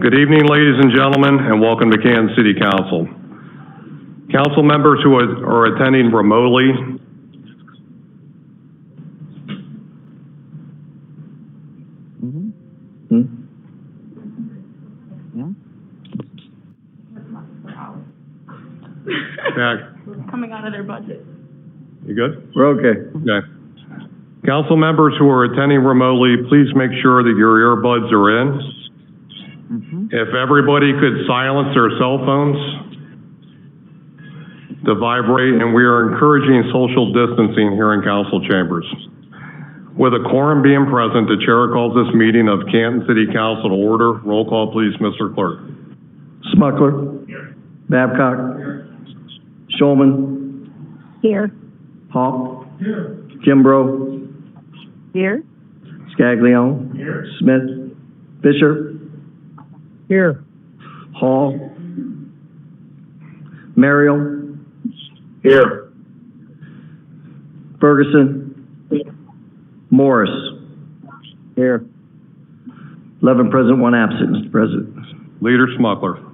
Good evening, ladies and gentlemen, and welcome to Canton City Council. Council members who are attending remotely, Coming out of their budget. You good? We're okay. Okay. Council members who are attending remotely, please make sure that your earbuds are in. If everybody could silence their cell phones to vibrate, and we are encouraging social distancing here in council chambers. With a quorum being present, the chair calls this meeting of Canton City Council to order. Roll call, please, Mr. Clerk. Smuckler. Here. Babcock. Here. Shulman. Here. Hawk. Here. Kimbrough. Here. Scaglione. Here. Smith. Fisher. Here. Hall. Merrill. Here. Ferguson. Morris. Here. 11 present, 1 absent, Mr. President. Leader Smuckler.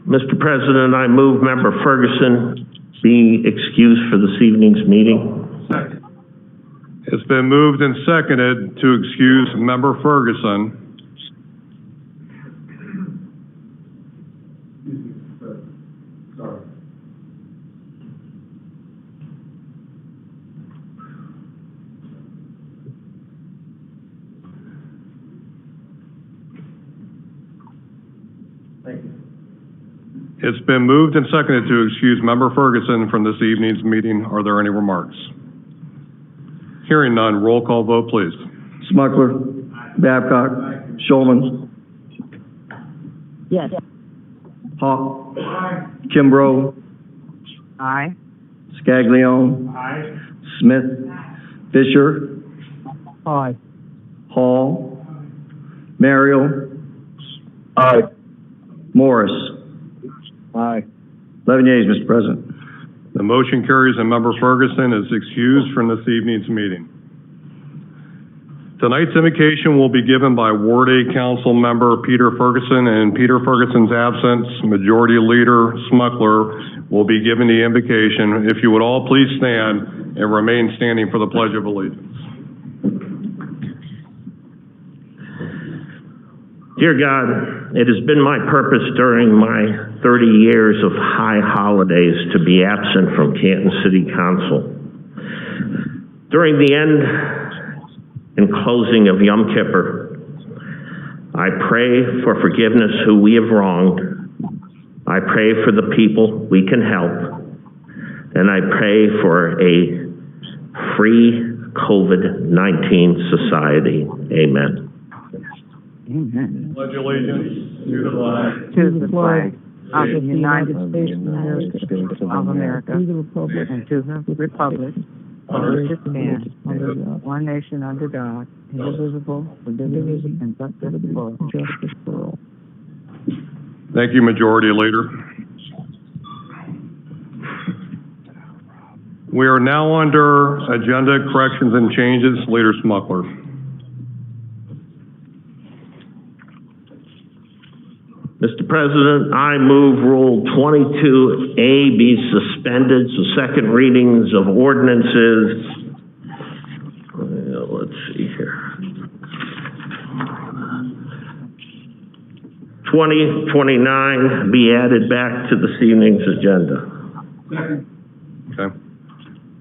Mr. President, I move Member Ferguson be excused for this evening's meeting. Second. It's been moved and seconded to excuse Member Ferguson. It's been moved and seconded to excuse Member Ferguson from this evening's meeting. Are there any remarks? Hearing none, roll call vote, please. Smuckler. Babcock. Shulman. Yes. Hawk. Kimbrough. Aye. Scaglione. Aye. Smith. Fisher. Aye. Hall. Merrill. Aye. Morris. Aye. 11 yeas, Mr. President. The motion carries and Member Ferguson is excused from this evening's meeting. Tonight's invocation will be given by Ward 8 Council Member Peter Ferguson. In Peter Ferguson's absence, Majority Leader Smuckler will be giving the invocation. If you would all please stand and remain standing for the Pledge of Allegiance. Dear God, it has been my purpose during my 30 years of high holidays to be absent from Canton City Council. During the end and closing of Yom Kippur, I pray for forgiveness who we have wronged. I pray for the people we can help. And I pray for a free COVID-19 society. Amen. Amen. Pledge allegiance to the flag. To the flag of the United States of America, and to the republic for which it stands, one nation under God, indivisible, with liberty and justice for all. Thank you, Majority Leader. We are now under agenda corrections and changes. Leader Smuckler. Mr. President, I move Rule 22A be suspended, so second readings of ordinances. Let's see here. 2029 be added back to this evening's agenda. Okay.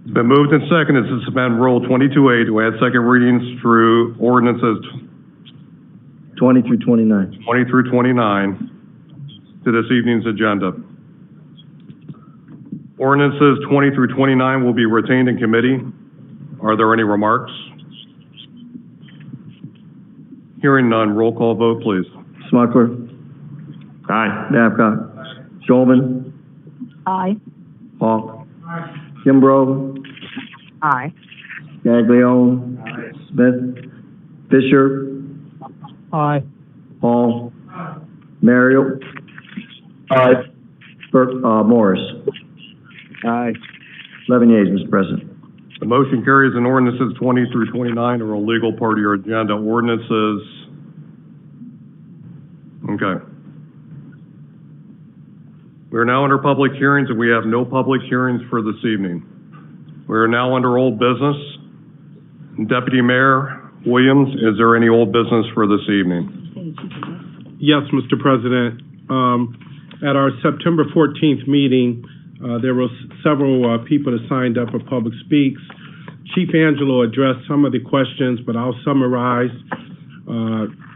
It's been moved and seconded to suspend Rule 22A to add second readings through ordinances 20 through 29. 20 through 29 to this evening's agenda. Ordinances 20 through 29 will be retained in committee. Are there any remarks? Hearing none, roll call vote, please. Smuckler. Aye. Babcock. Shulman. Aye. Hawk. Kimbrough. Aye. Scaglione. Smith. Fisher. Aye. Hall. Merrill. Aye. Morris. Aye. 11 yeas, Mr. President. The motion carries, and ordinances 20 through 29 are a legal part of your agenda. Ordinances, okay. We are now under public hearings, and we have no public hearings for this evening. We are now under old business. Deputy Mayor Williams, is there any old business for this evening? Yes, Mr. President. At our September 14th meeting, there were several people that signed up for public speaks. Chief Angelo addressed some of the questions, but I'll summarize.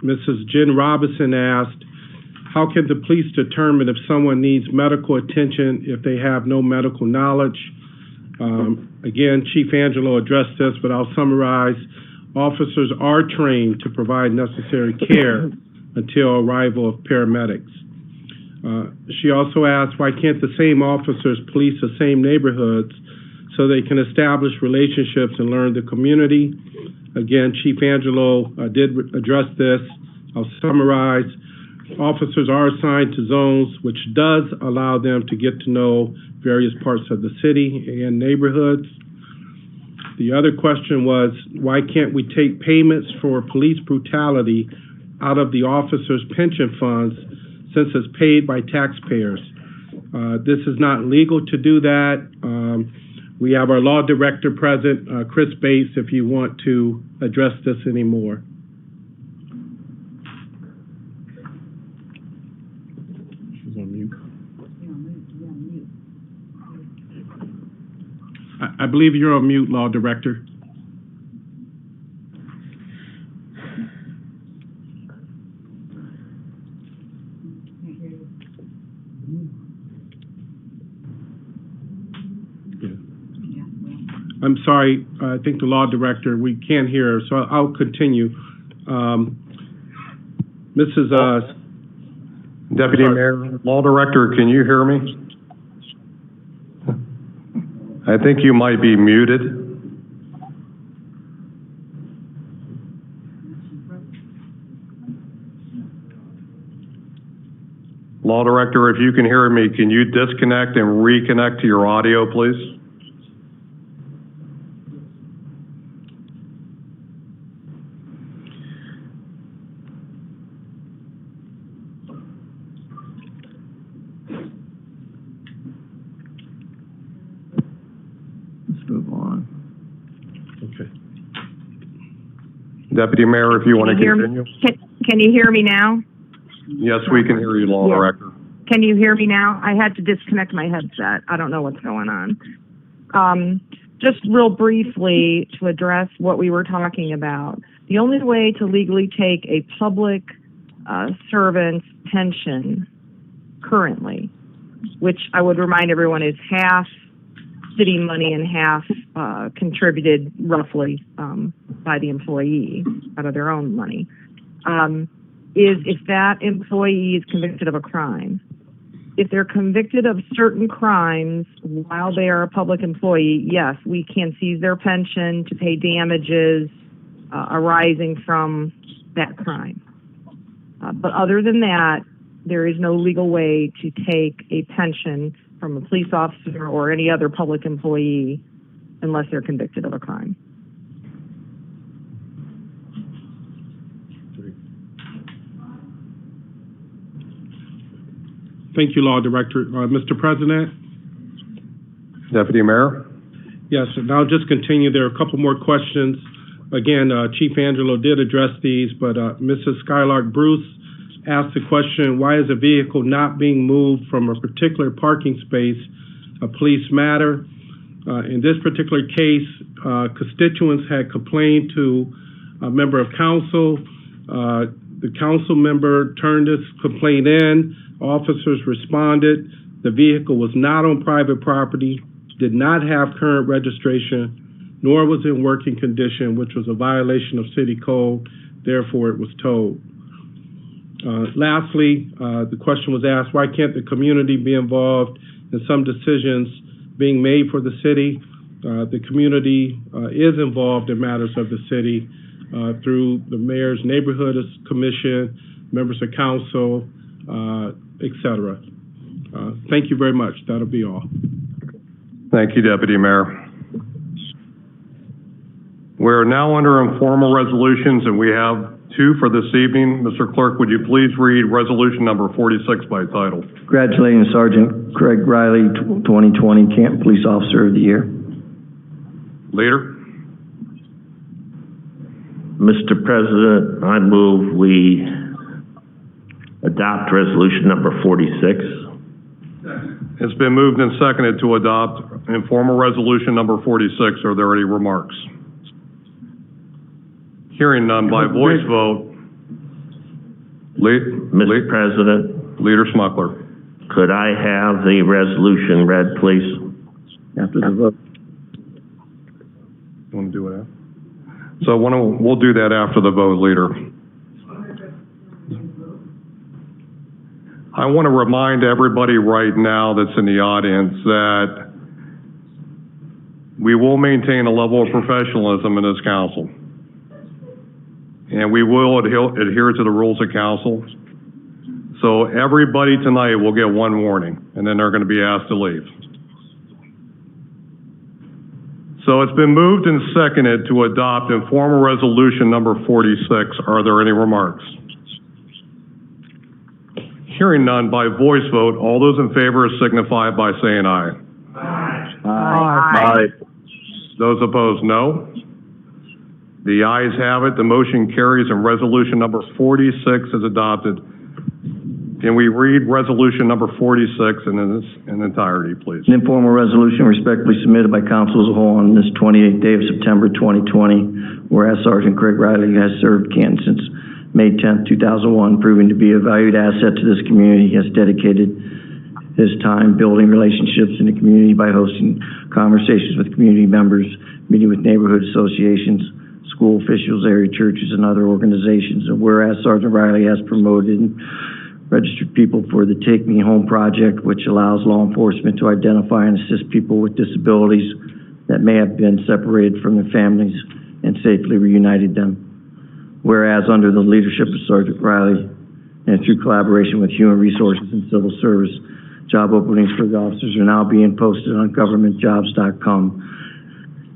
Mrs. Jen Robinson asked, how can the police determine if someone needs medical attention if they have no medical knowledge? Again, Chief Angelo addressed this, but I'll summarize. Officers are trained to provide necessary care until arrival of paramedics. She also asked, why can't the same officers police the same neighborhoods so they can establish relationships and learn the community? Again, Chief Angelo did address this. I'll summarize. Officers are assigned to zones, which does allow them to get to know various parts of the city and neighborhoods. The other question was, why can't we take payments for police brutality out of the officers' pension funds since it's paid by taxpayers? This is not legal to do that. We have our law director present, Chris Bates, if you want to address this anymore. She's on mute. I believe you're on mute, law director. I'm sorry, I think the law director, we can't hear her, so I'll continue. Mrs. Deputy Mayor, Law Director, can you hear me? I think you might be muted. Law Director, if you can hear me, can you disconnect and reconnect to your audio, please? Deputy Mayor, if you want to continue. Can you hear me now? Yes, we can hear you, Law Director. Can you hear me now? I had to disconnect my headset. I don't know what's going on. Just real briefly to address what we were talking about. The only way to legally take a public servant's pension currently, which I would remind everyone is half city money and half contributed roughly by the employee out of their own money, is if that employee is convicted of a crime. If they're convicted of certain crimes while they are a public employee, yes, we can seize their pension to pay damages arising from that crime. But other than that, there is no legal way to take a pension from a police officer or any other public employee unless they're convicted of a crime. Thank you, Law Director. Mr. President? Deputy Mayor? Yes, and I'll just continue. There are a couple more questions. Again, Chief Angelo did address these, but Mrs. Skylark Bruce asked the question, why is a vehicle not being moved from a particular parking space a police matter? In this particular case, constituents had complained to a member of council. The council member turned this complaint in. Officers responded. The vehicle was not on private property, did not have current registration, nor was in working condition, which was a violation of city code. Therefore, it was towed. Lastly, the question was asked, why can't the community be involved in some decisions being made for the city? The community is involved in matters of the city through the mayor's neighborhood commission, members of council, etc. Thank you very much. That'll be all. Thank you, Deputy Mayor. We're now under informal resolutions, and we have two for this evening. Mr. Clerk, would you please read resolution number 46 by title? Congratulating Sergeant Craig Riley, 2020 Canton Police Officer of the Year. Leader? Mr. President, I move we adopt resolution number 46. It's been moved and seconded to adopt informal resolution number 46. Are there any remarks? Hearing none by voice vote. Mr. President, Leader Smuckler. could I have the resolution read, please? After the vote. You want to do it after? So we'll do that after the vote, Leader. I want to remind everybody right now that's in the audience that we will maintain a level of professionalism in this council. And we will adhere to the rules of council. So everybody tonight will get one warning, and then they're going to be asked to leave. So it's been moved and seconded to adopt informal resolution number 46. Are there any remarks? Hearing none by voice vote, all those in favor signify by saying aye. Aye. Those opposed, no. The ayes have it. The motion carries and resolution number 46 is adopted. Can we read resolution number 46 in entirety, please? An informal resolution respectfully submitted by council as a whole on this 28th day of September 2020, whereas Sergeant Craig Riley has served Canton since May 10th, 2001, proving to be a valued asset to this community. He has dedicated his time building relationships in the community by hosting conversations with community members, meeting with neighborhood associations, school officials, area churches, and other organizations. And whereas Sergeant Riley has promoted and registered people for the Take Me Home project, which allows law enforcement to identify and assist people with disabilities that may have been separated from their families and safely reunited them. Whereas under the leadership of Sergeant Riley and through collaboration with Human Resources and Civil Service, job openings for the officers are now being posted on governmentjobs.com,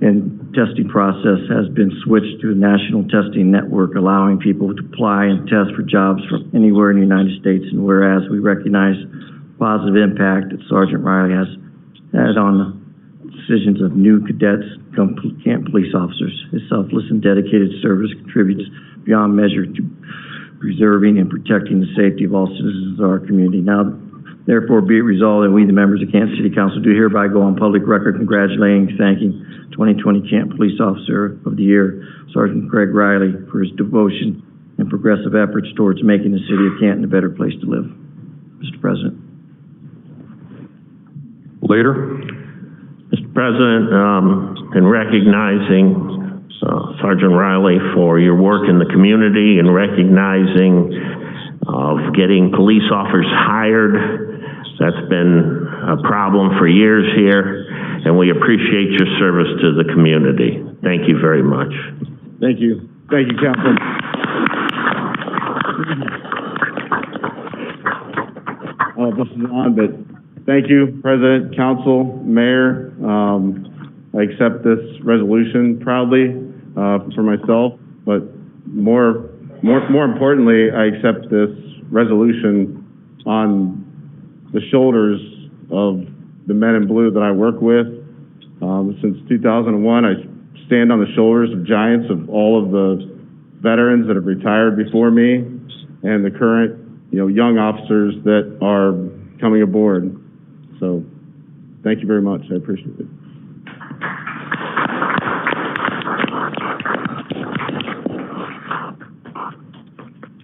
and testing process has been switched to a national testing network, allowing people to apply and test for jobs from anywhere in the United States. And whereas we recognize the positive impact that Sergeant Riley has had on the decisions of new cadets become Canton police officers, his selfless and dedicated service contributes beyond measure to preserving and protecting the safety of all citizens of our community. Now, therefore, be it resolved that we, the members of Canton City Council, do hereby go on public record congratulating and thanking 2020 Canton Police Officer of the Year, Sergeant Craig Riley, for his devotion and progressive efforts towards making the city of Canton a better place to live. Mr. President. Leader? Mr. President, in recognizing Sergeant Riley for your work in the community and recognizing of getting police officers hired, that's been a problem for years here, and we appreciate your service to the community. Thank you very much. Thank you. Thank you, Councilman. I don't know if this is on, but thank you, President, Council, Mayor. I accept this resolution proudly for myself, but more importantly, I accept this resolution on the shoulders of the men in blue that I work with. Since 2001, I stand on the shoulders of giants of all of the veterans that have retired before me and the current, young officers that are coming aboard. So, thank you very much. I appreciate it.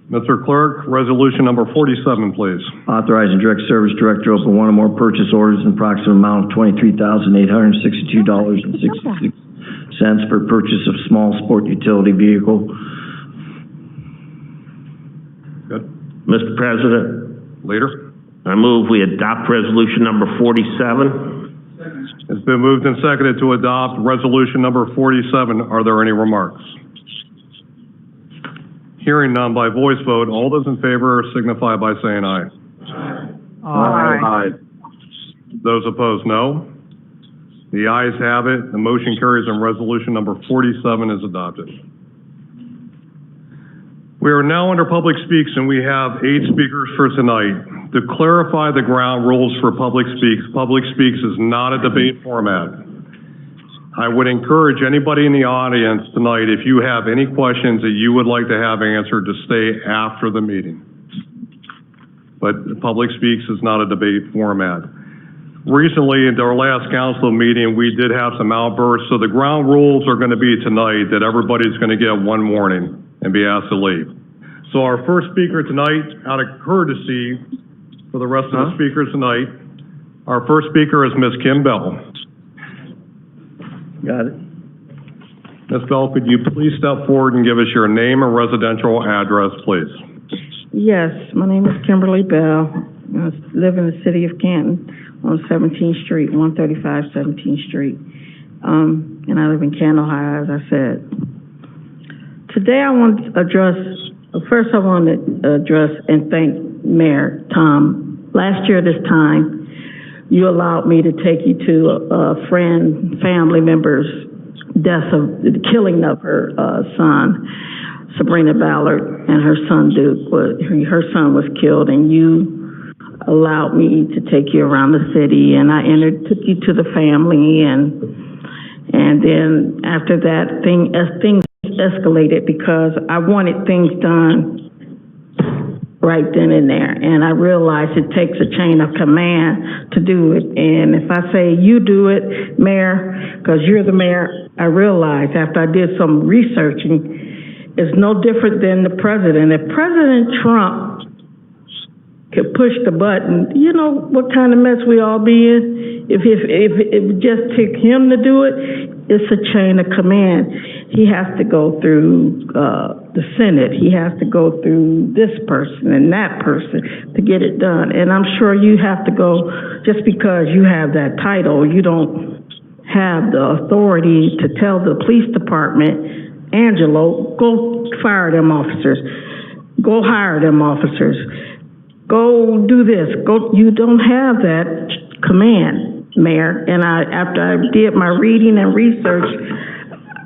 Mr. Clerk, resolution number 47, please. Authorizing direct service director to open one or more purchase orders in approximate amount of $23,862.66 for purchase of small sport utility vehicle. Good. Mr. President, Leader? I move we adopt resolution number 47. It's been moved and seconded to adopt resolution number 47. Are there any remarks? Hearing none by voice vote, all those in favor signify by saying aye. Aye. Those opposed, no. The ayes have it. The motion carries and resolution number 47 is adopted. We are now under public speaks and we have 8 speakers for tonight. To clarify the ground rules for public speaks is not a debate format. I would encourage anybody in the audience tonight, if you have any questions that you would like to have answered, to stay after the meeting. But public speaks is not a debate format. Recently, at our last council meeting, we did have some outbursts, so the ground rules are going to be tonight that everybody's going to get one warning and be asked to leave. So our first speaker tonight, out of courtesy for the rest of the speakers tonight, our first speaker is Ms. Kim Bell. Got it. Ms. Bell, could you please step forward and give us your name and residential address, please? Yes, my name is Kimberly Bell. I live in the city of Canton on 17th Street, 135 17th Street. And I live in Canton, Ohio, as I said. Today I want to address, first I want to address and thank Mayor Tom. Last year this time, you allowed me to take you to a family member's death of the killing of her son, Sabrina Ballard, and her son Duke. Her son was killed, and you allowed me to take you around the city, and I took you to the family, and then after that, things escalated because I wanted things done right then and there, and I realized it takes a chain of command to do it, and if I say you do it, Mayor, because you're the mayor, I realized after I did some researching, it's no different than the president. If President Trump could push the button, you know what kind of mess we all be in? If it just took him to do it, it's a chain of command. He has to go through the Senate. He has to go through this person and that person to get it done. And I'm sure you have to go, just because you have that title, you don't have the authority to tell the police department, Angelo, go fire them officers, go hire them officers, go do this, go. You don't have that command, Mayor. And after I did my reading and research,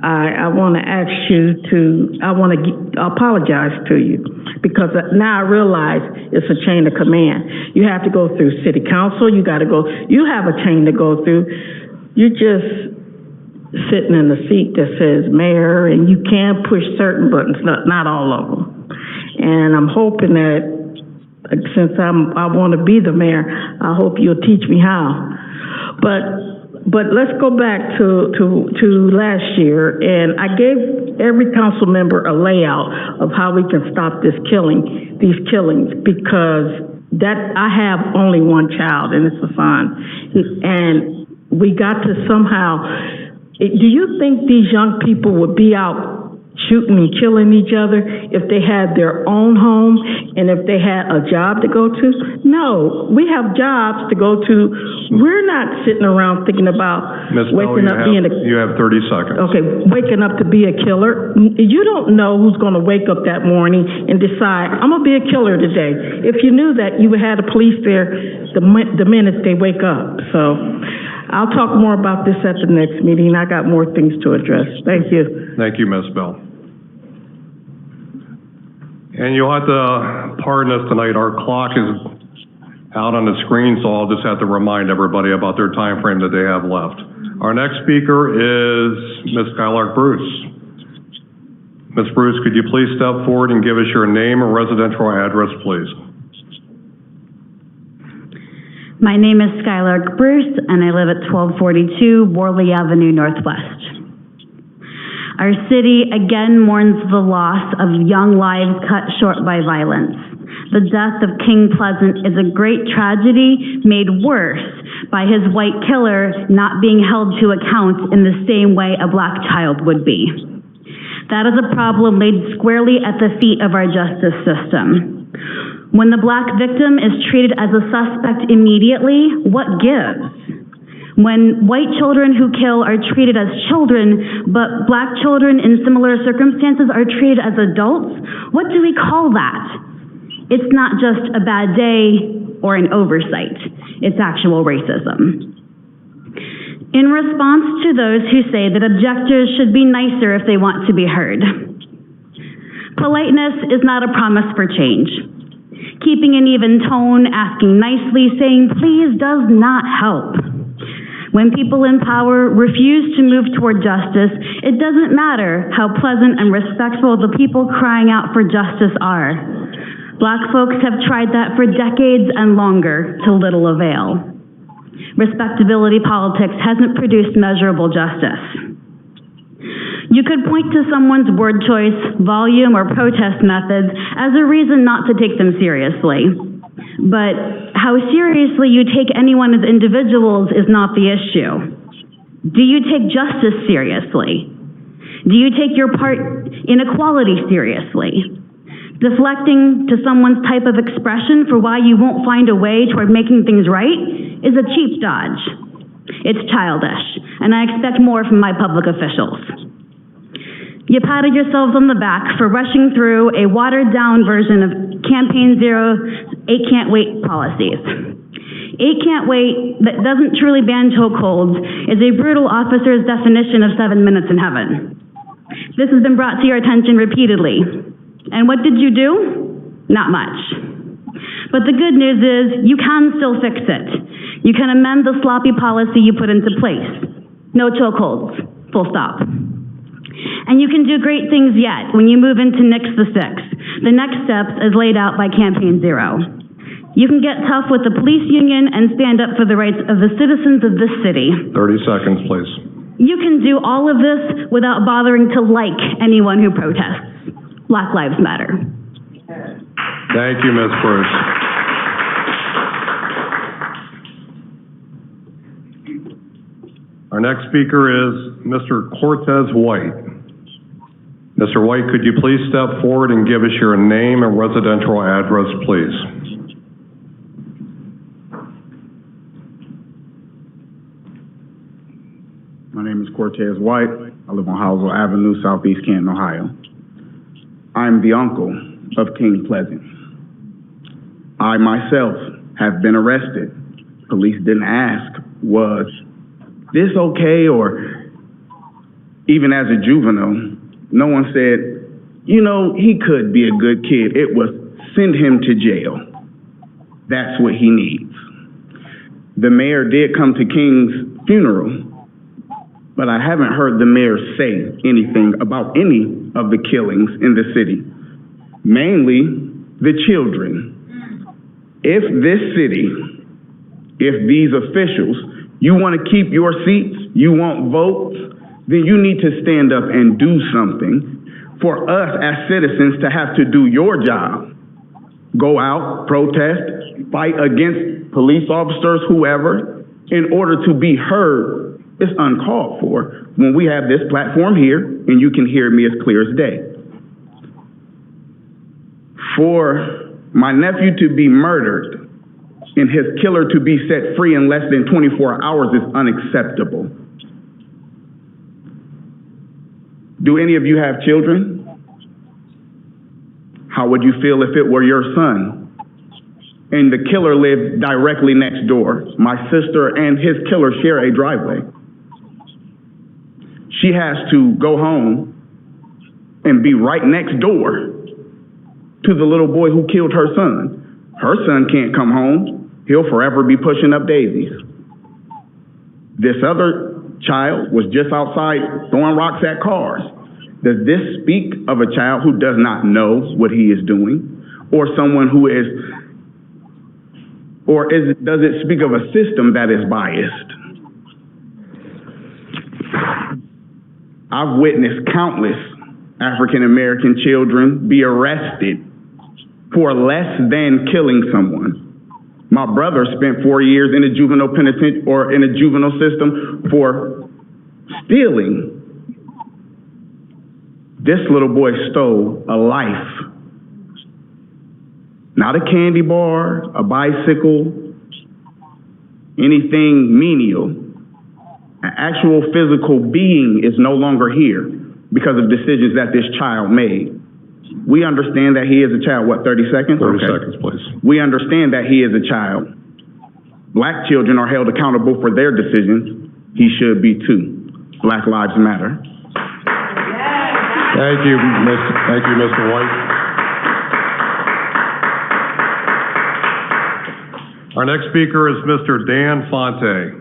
I want to ask you to, I want to apologize to you, because now I realize it's a chain of command. You have to go through city council, you got to go, you have a chain to go through. You're just sitting in the seat that says mayor, and you can push certain buttons, not all of them. And I'm hoping that, since I want to be the mayor, I hope you'll teach me how. But let's go back to last year, and I gave every council member a layout of how we can stop these killings, because I have only one child, and it's a son, and we got to somehow. Do you think these young people would be out shooting and killing each other if they had their own home and if they had a job to go to? No, we have jobs to go to. We're not sitting around thinking about waking up being a... You have 30 seconds. Okay, waking up to be a killer. You don't know who's going to wake up that morning and decide, I'm going to be a killer today. If you knew that, you would have the police there the minute they wake up. So I'll talk more about this at the next meeting. I got more things to address. Thank you. Thank you, Ms. Bell. And you'll have to pardon us tonight. Our clock is out on the screen, so I'll just have to remind everybody about their time frame that they have left. Our next speaker is Ms. Skylark Bruce. Ms. Bruce, could you please step forward and give us your name and residential address, please? My name is Skylark Bruce, and I live at 1242 Worley Avenue Northwest. Our city again mourns the loss of young lives cut short by violence. The death of King Pleasant is a great tragedy made worse by his white killer not being held to account in the same way a black child would be. That is a problem laid squarely at the feet of our justice system. When the black victim is treated as a suspect immediately, what gives? When white children who kill are treated as children, but black children in similar circumstances are treated as adults, what do we call that? It's not just a bad day or an oversight. It's actual racism. In response to those who say that objectors should be nicer if they want to be heard, politeness is not a promise for change. Keeping an even tone, asking nicely, saying please does not help. When people in power refuse to move toward justice, it doesn't matter how pleasant and respectful the people crying out for justice are. Black folks have tried that for decades and longer to little avail. Respectability politics hasn't produced measurable justice. You could point to someone's word choice, volume, or protest methods as a reason not to take them seriously. But how seriously you take anyone as individuals is not the issue. Do you take justice seriously? Do you take your part in equality seriously? Deflecting to someone's type of expression for why you won't find a way toward making things right is a cheap dodge. It's childish, and I expect more from my public officials. You patted yourselves on the back for rushing through a watered-down version of Campaign Zero's 8 Can't Wait policies. 8 Can't Wait that doesn't truly ban chokeholds is a brutal officer's definition of 7 minutes in heaven. This has been brought to your attention repeatedly. And what did you do? Not much. But the good news is you can still fix it. You can amend the sloppy policy you put into place. No chokeholds, full stop. And you can do great things yet when you move into Nix the Six, the next steps as laid out by Campaign Zero. You can get tough with the police union and stand up for the rights of the citizens of this city. 30 seconds, please. You can do all of this without bothering to like anyone who protests. Black Lives Matter. Thank you, Ms. Bruce. Our next speaker is Mr. Cortez White. Mr. White, could you please step forward and give us your name and residential address, please? My name is Cortez White. I live on Howell Avenue, Southeast Canton, Ohio. I'm the uncle of King Pleasant. I myself have been arrested. Police didn't ask, was this okay? Or even as a juvenile, no one said, you know, he could be a good kid. It was send him to jail. That's what he needs. The mayor did come to King's funeral, but I haven't heard the mayor say anything about any of the killings in the city, mainly the children. If this city, if these officials, you want to keep your seats, you want votes, then you need to stand up and do something for us as citizens to have to do your job. Go out, protest, fight against police officers, whoever, in order to be heard. It's uncalled for when we have this platform here and you can hear me as clear as day. For my nephew to be murdered and his killer to be set free in less than 24 hours is unacceptable. Do any of you have children? How would you feel if it were your son and the killer lived directly next door? My sister and his killer share a driveway. She has to go home and be right next door to the little boy who killed her son. Her son can't come home. He'll forever be pushing up daisies. This other child was just outside throwing rocks at cars. Does this speak of a child who does not know what he is doing? Or someone who is, does it speak of a system that is biased? I've witnessed countless African-American children be arrested for less than killing someone. My brother spent 4 years in a juvenile penitentiary or in a juvenile system for stealing. This little boy stole a life. Not a candy bar, a bicycle, anything menial. An actual physical being is no longer here because of decisions that this child made. We understand that he is a child. What, 30 seconds? 30 seconds, please. We understand that he is a child. Black children are held accountable for their decisions. he should be too. Black Lives Matter. Thank you, Mr. White. Our next speaker is Mr. Dan Fonte.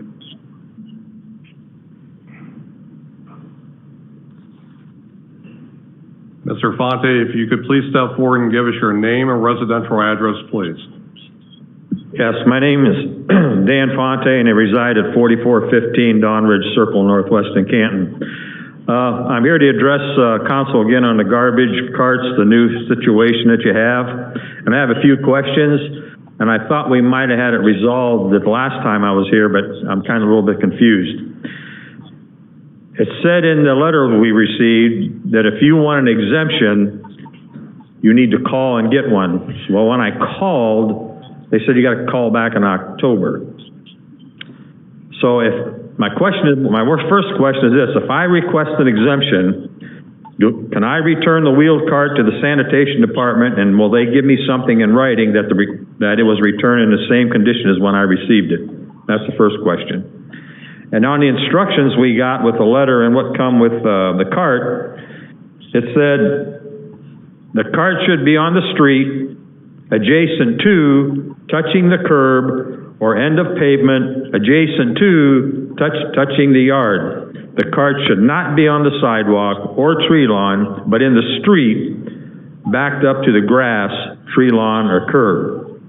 Mr. Fonte, if you could please step forward and give us your name and residential address, please. Yes, my name is Dan Fonte, and I reside at 4415 Dawn Ridge Circle, Northwest in Canton. I'm here to address council again on the garbage carts, the new situation that you have. And I have a few questions, and I thought we might have had it resolved the last time I was here, but I'm kind of a little bit confused. It said in the letter we received that if you want an exemption, you need to call and get one. Well, when I called, they said you got to call back in October. So my first question is this: if I request an exemption, can I return the wheeled cart to the sanitation department, and will they give me something in writing that it was returned in the same condition as when I received it? That's the first question. And on the instructions we got with the letter and what come with the cart, it said the cart should be on the street, adjacent to, touching the curb, or end of pavement, adjacent to, touching the yard. The cart should not be on the sidewalk or tree lawn, but in the street, backed up to the grass, tree lawn, or curb.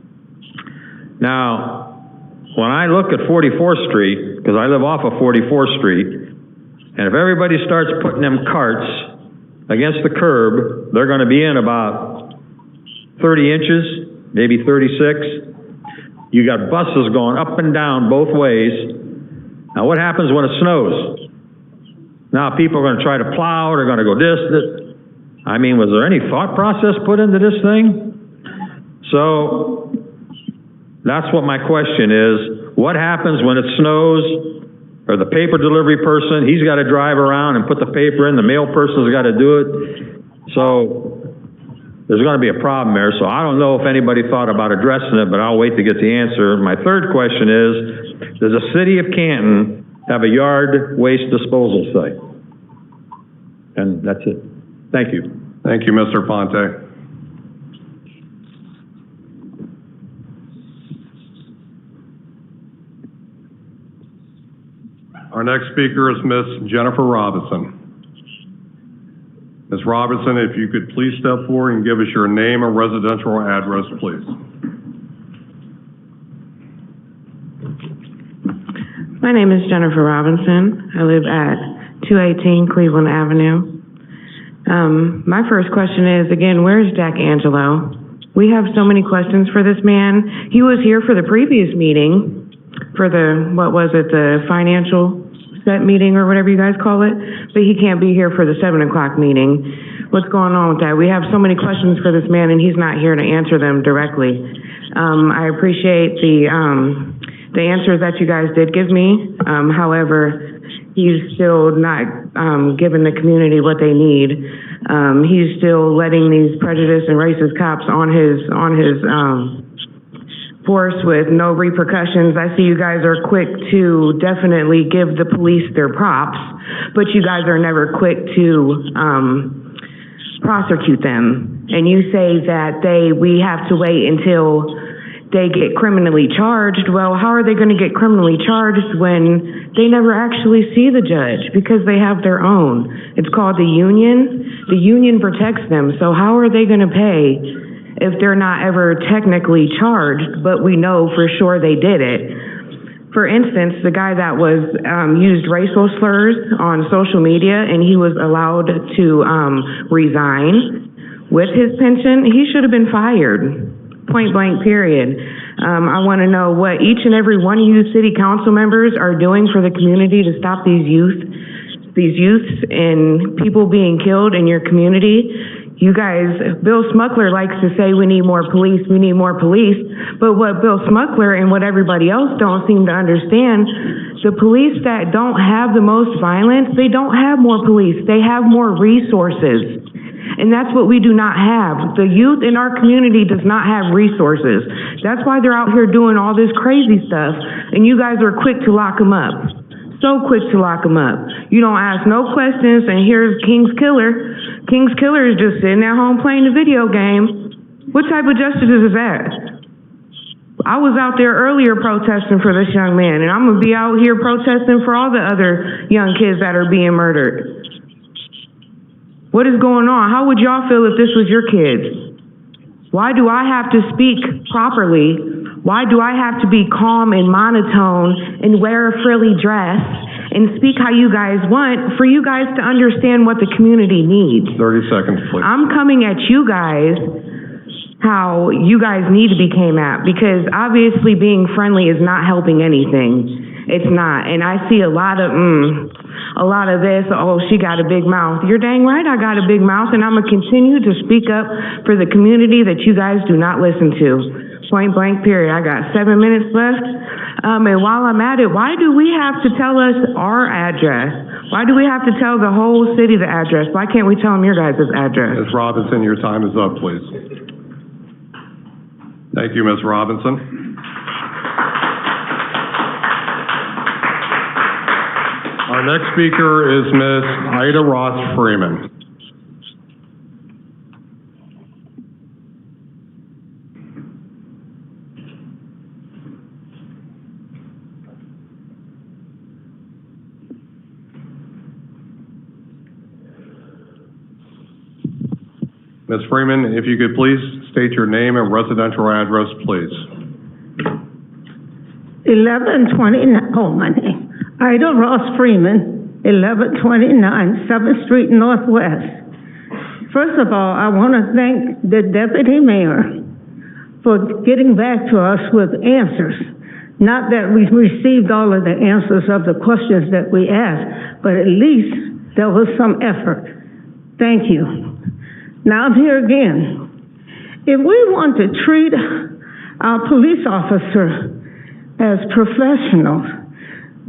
Now, when I look at 44th Street, because I live off of 44th Street, and if everybody starts putting them carts against the curb, they're going to be in about 30 inches, maybe 36. You got buses going up and down both ways. Now what happens when it snows? Now people are going to try to plow, they're going to go this. I mean, was there any thought process put into this thing? So that's what my question is. What happens when it snows, or the paper delivery person, he's got to drive around and put the paper in, the mail person's got to do it. So there's going to be a problem there. So I don't know if anybody thought about addressing it, but I'll wait to get the answer. My third question is, does the city of Canton have a yard waste disposal site? And that's it. Thank you. Thank you, Mr. Fonte. Our next speaker is Miss Jennifer Robinson. Ms. Robinson, if you could please step forward and give us your name and residential address, please. My name is Jennifer Robinson. I live at 218 Cleveland Avenue. My first question is, again, where's Jack Angelo? We have so many questions for this man. He was here for the previous meeting, for the, the financial set meeting or whatever you guys call it, but he can't be here for the 7 o'clock meeting. What's going on with that? We have so many questions for this man and he's not here to answer them directly. I appreciate the answers that you guys did give me. However, he's still not giving the community what they need. He's still letting these prejudiced and racist cops on his force with no repercussions. I see you guys are quick to definitely give the police their props, but you guys are never quick to prosecute them. And you say that we have to wait until they get criminally charged. Well, how are they going to get criminally charged when they never actually see the judge because they have their own? It's called the union. The union protects them. So how are they going to pay if they're not ever technically charged, but we know for sure they did it? For instance, the guy that was used racial slurs on social media and he was allowed to resign with his pension, he should have been fired. Point blank, period. I want to know what each and every one of you city council members are doing for the community to stop these youths and people being killed in your community. You guys, Bill Smuckler likes to say we need more police, but what Bill Smuckler and what everybody else don't seem to understand, the police that don't have the most violence, they don't have more police, they have more resources. And that's what we do not have. The youth in our community does not have resources. That's why they're out here doing all this crazy stuff, and you guys are quick to lock them up. so quick to lock him up. You don't ask no questions, and here's King's Killer. King's Killer is just sitting at home playing the video game. What type of justice is that? I was out there earlier protesting for this young man, and I'm gonna be out here protesting for all the other young kids that are being murdered. What is going on? How would y'all feel if this was your kids? Why do I have to speak properly? Why do I have to be calm and monotone and wear a frilly dress and speak how you guys want for you guys to understand what the community needs? 30 seconds, please. I'm coming at you guys how you guys need to be came at, because obviously being friendly is not helping anything. It's not. And I see a lot of this, oh, she got a big mouth. You're dang right I got a big mouth, and I'm going to continue to speak up for the community that you guys do not listen to. Point blank, period. I got 7 minutes left. And while I'm at it, why do we have to tell us our address? Why do we have to tell the whole city the address? Why can't we tell them your guys' address? Ms. Robinson, your time is up, please. Thank you, Ms. Robinson. Our next speaker is Ms. Ida Ross Freeman. Ms. Freeman, if you could please state your name and residential address, please. 1129, oh, my name. Ida Ross Freeman, 1129 7th Street Northwest. First of all, I want to thank the deputy mayor for getting back to us with answers. Not that we received all of the answers of the questions that we asked, but at least there was some effort. Thank you. Now I'm here again. If we want to treat our police officer as professionals,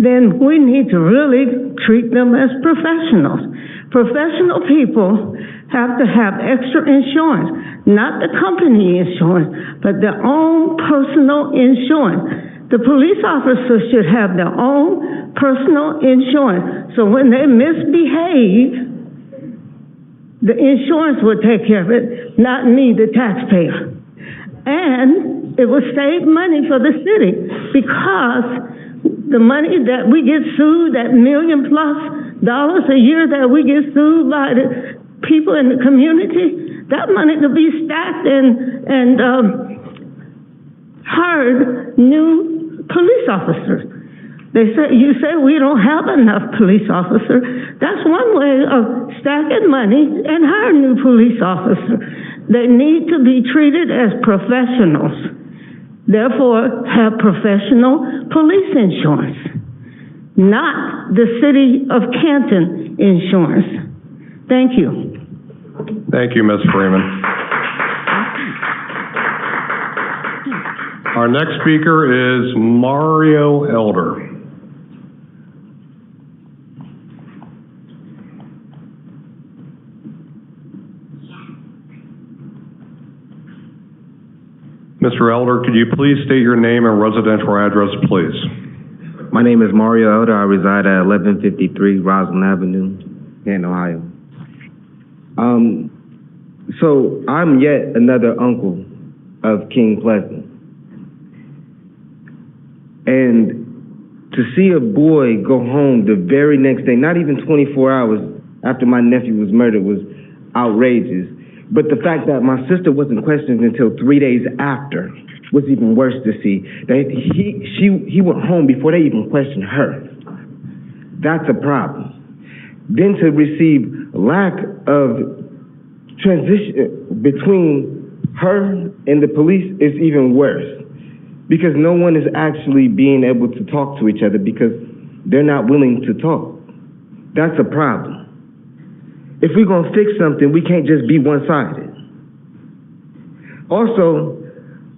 then we need to really treat them as professionals. Professional people have to have extra insurance, not the company insurance, but their own personal insurance. The police officers should have their own personal insurance, so when they misbehave, the insurance would take care of it, not me, the taxpayer. And it would save money for the city, because the money that we get sued, that $1 million+ a year that we get sued by the people in the community, that money could be stacked and hired new police officers. You say we don't have enough police officers. That's one way of stacking money and hiring new police officers. They need to be treated as professionals. Therefore, have professional police insurance, not the city of Canton insurance. Thank you. Thank you, Ms. Freeman. Our next speaker is Mario Elder. Mr. Elder, could you please state your name and residential address, please? My name is Mario Elder. I reside at 1153 Roslyn Avenue, Canton, Ohio. So I'm yet another uncle of King Pleasant. And to see a boy go home the very next day, not even 24 hours after my nephew was murdered, was outrageous. But the fact that my sister wasn't questioned until 3 days after was even worse to see. That he went home before they even questioned her. That's a problem. Then to receive lack of transition between her and the police is even worse, because no one is actually being able to talk to each other because they're not willing to talk. That's a problem. If we're going to fix something, we can't just be one-sided. Also,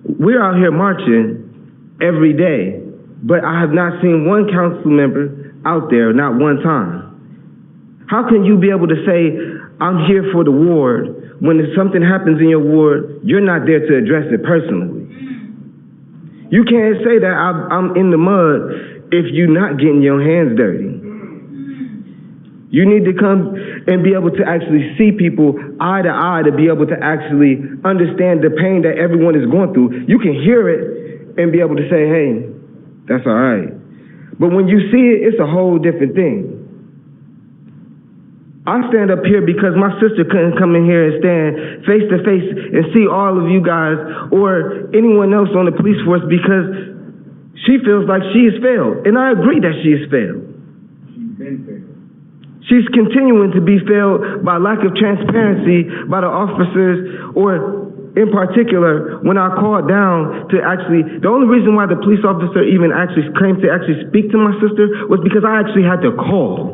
we're out here marching every day, but I have not seen one council member out there, not one time. How can you be able to say, I'm here for the ward, when if something happens in your ward, you're not there to address it personally? You can't say that I'm in the mud if you're not getting your hands dirty. You need to come and be able to actually see people eye to eye, to be able to actually understand the pain that everyone is going through. You can hear it and be able to say, hey, that's all right. But when you see it, it's a whole different thing. I stand up here because my sister couldn't come in here and stand face to face and see all of you guys or anyone else on the police force because she feels like she has failed. And I agree that she has failed. She's been failed. She's continuing to be failed by lack of transparency by the officers, or in particular, when I called down to actually, the only reason why the police officer even actually came to actually speak to my sister was because I actually had to call.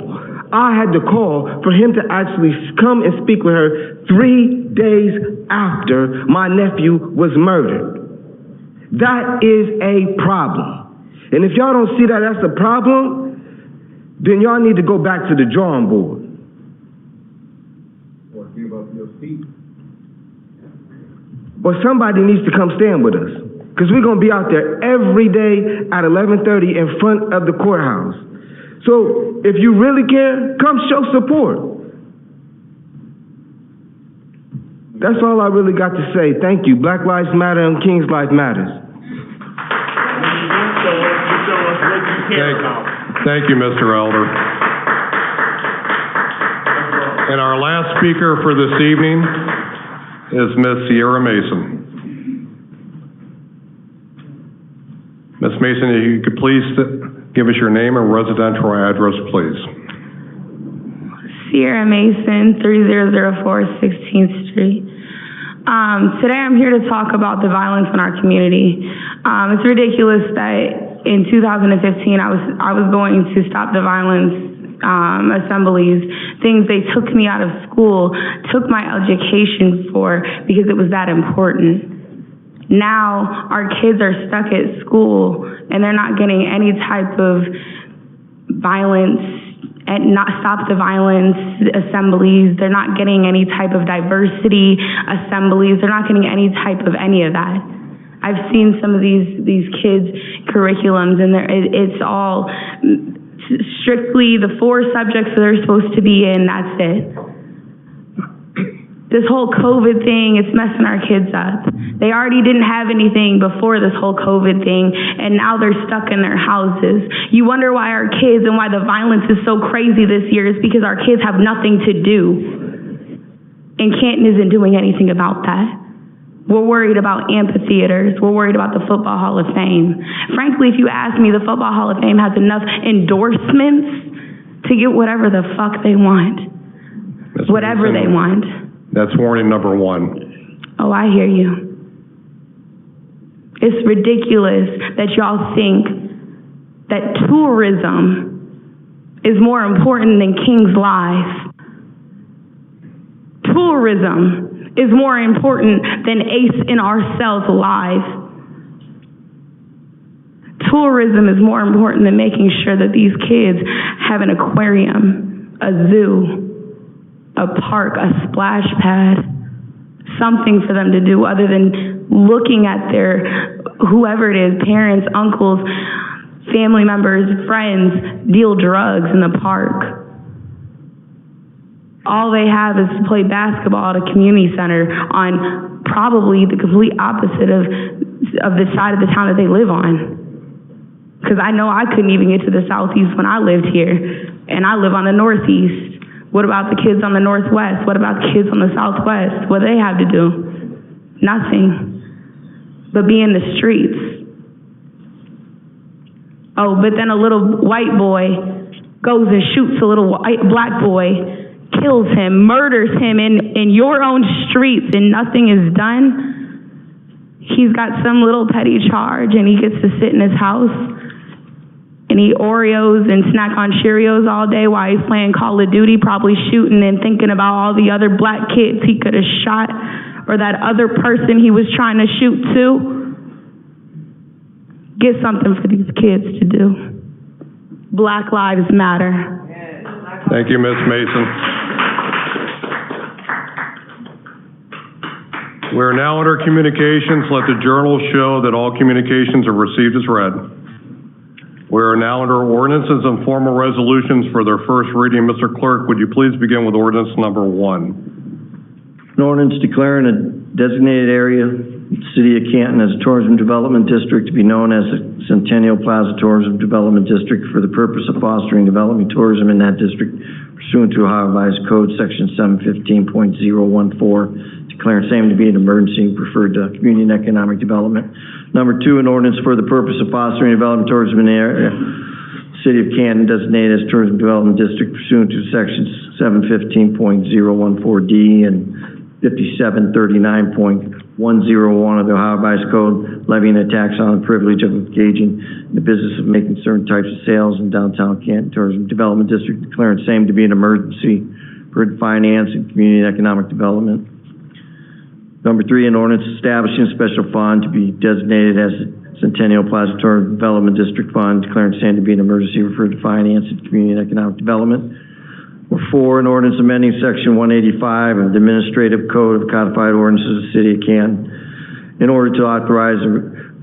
I had to call for him to actually come and speak with her 3 days after my nephew was murdered. That is a problem. And if y'all don't see that that's a problem, then y'all need to go back to the drawing board. Or give up your seat. Or somebody needs to come stand with us. Because we're going to be out there every day at 11:30 in front of the courthouse. So if you really care, come show support. That's all I really got to say. Thank you. Black Lives Matter and King's Life Matters. Thank you, Mr. Elder. And our last speaker for this evening is Ms. Sierra Mason. Ms. Mason, if you could please give us your name and residential address, please. Sierra Mason, 3004 16th Street. Today I'm here to talk about the violence in our community. It's ridiculous that in 2015 I was going to stop the violence assemblies, things they took me out of school, took my education for because it was that important. Now our kids are stuck at school and they're not getting any type of violence and not stop the violence assemblies. They're not getting any type of diversity assemblies. They're not getting any type of any of that. I've seen some of these kids' curriculums and it's all strictly the 4 subjects that they're supposed to be in, that's it. This whole COVID thing, it's messing our kids up. They already didn't have anything before this whole COVID thing, and now they're stuck in their houses. You wonder why our kids and why the violence is so crazy this year is because our kids have nothing to do. And Canton isn't doing anything about that. We're worried about amphitheaters. We're worried about the Football Hall of Fame. Frankly, if you ask me, the Football Hall of Fame has enough endorsements to get whatever the fuck they want. Whatever they want. That's warning number 1. Oh, I hear you. It's ridiculous that y'all think that tourism is more important than King's life. Tourism is more important than Ace and ourselves' lives. Tourism is more important than making sure that these kids have an aquarium, a zoo, a park, a splash pad, something for them to do other than looking at their, whoever it is, parents, uncles, family members, friends, deal drugs in the park. All they have is to play basketball at a community center on probably the complete opposite of the side of the town that they live on. Because I know I couldn't even get to the southeast when I lived here, and I live on the northeast. What about the kids on the northwest? What about the kids on the southwest? What do they have to do? Nothing. But be in the streets. Oh, but then a little white boy goes and shoots a little black boy, kills him, murders him in your own streets, and nothing is done. He's got some little petty charge and he gets to sit in his house and eat Oreos and snack on Cheerios all day while he's playing Call of Duty, probably shooting and thinking about all the other black kids he could have shot or that other person he was trying to shoot too. Get something for these kids to do. Black Lives Matter. Thank you, Ms. Mason. We're now under communications. Let the journal show that all communications are received as read. We are now under ordinances and formal resolutions for their first reading. Mr. Clerk, would you please begin with ordinance number 1? An ordinance declaring a designated area, City of Canton, as a tourism development district to be known as the Centennial Plaza Tourism Development District for the purpose of fostering developing tourism in that district pursuant to Ohio Revised Code Section 715.014, declaring same to be an emergency referred to community and economic development. Number 2, an ordinance for the purpose of fostering development tourism in the area, City of Canton designated as tourism development district pursuant to Sections 715.014D and 5739.101 of the Ohio Revised Code, levying a tax on the privilege of engaging in the business of making certain types of sales in downtown Canton Tourism Development District, declaring same to be an emergency for finance and community and economic development. Number 3, an ordinance establishing a special fund to be designated as Centennial Plaza Tourism Development District Fund, declaring same to be an emergency referred to finance and community and economic development. Number 4, an ordinance amending Section 185 of the Administrative Code of Codified Ordinances of the City of Canton in order to authorize a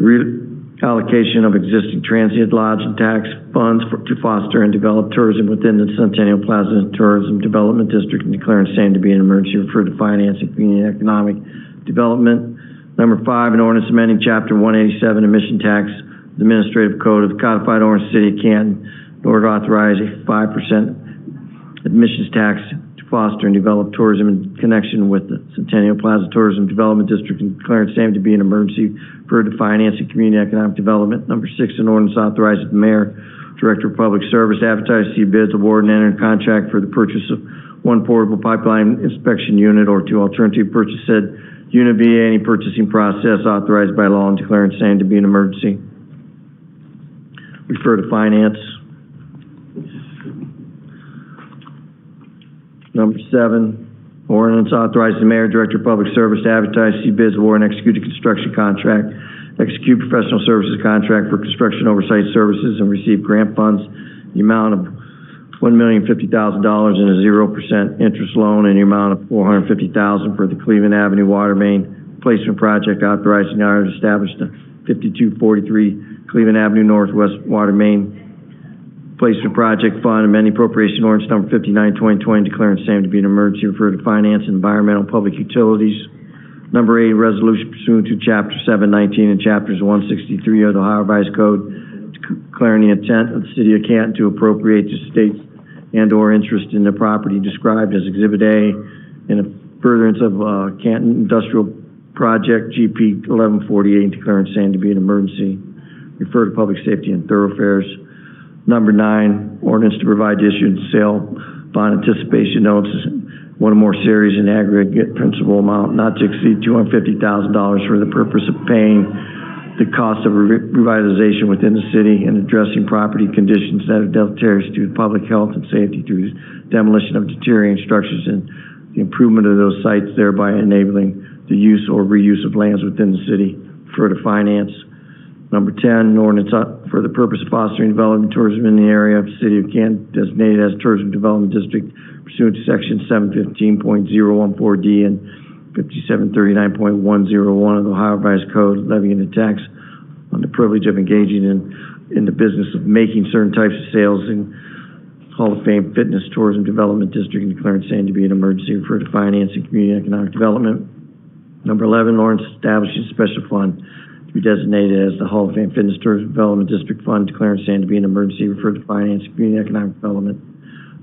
reallocation of existing transient lodge and tax funds to foster and develop tourism within the Centennial Plaza Tourism Development District and declaring same to be an emergency referred to finance and community and economic development. Number 5, an ordinance amending Chapter 187 emission tax, the Administrative Code of the Codified Ordinances of the City of Canton in order to authorize a 5% admissions tax to foster and develop tourism in connection with the Centennial Plaza Tourism Development District and declaring same to be an emergency for the finance and community economic development. Number 6, an ordinance authorizes the mayor, director of public service, advertise, see bids, award, and enter a contract for the purchase of 1 portable pipeline inspection unit or 2 alternative purchase said unit via any purchasing process authorized by law and declaring same to be an emergency. Refer to finance. Number 7, ordinance authorizes the mayor, director of public service to advertise, see bids, award, and execute a construction contract, execute professional services contract for construction oversight services, and receive grant funds, the amount of $1,050,000 and a 0% interest loan, and the amount of $450,000 for the Cleveland Avenue Water Main Replacement Project, authorizing the to establish the 5243 Cleveland Avenue Northwest Water Main Replacement Project Fund, amending appropriation ordinance number 59/2020, declaring same to be an emergency referred to finance and environmental public utilities. Number 8, resolution pursuant to Chapter 719 and Chapters 163 of the Ohio Revised Code, declaring the intent of the City of Canton to appropriate the state's and/or interest in the property described as Exhibit A in a furtherance of Canton Industrial Project GP 1148, and declaring same to be an emergency. Refer to Public Safety and Thoroughfares. Number 9, ordinance to provide the issuance and sale bond anticipation notes, one or more series in aggregate principal amount not to exceed $250,000 for the purpose of paying the cost of revitalization within the city and addressing property conditions that are deleterious to public health and safety through demolition of deteriorating structures and the improvement of those sites, thereby enabling the use or reuse of lands within the city. Refer to finance. Number 10, an ordinance for the purpose of fostering development tourism in the area of the City of Canton designated as Tourism Development District pursuant to Section 715.014D and 5739.101 of the Ohio Revised Code, levying a tax on the privilege of engaging in the business of making certain types of sales in Hall of Fame Fitness Tourism Development District and declaring same to be an emergency for finance and community and economic development. Number 11, ordinance establishing a special fund to be designated as the Hall of Fame Fitness Tourism Development District Fund, declaring same to be an emergency referred to finance and community and economic development.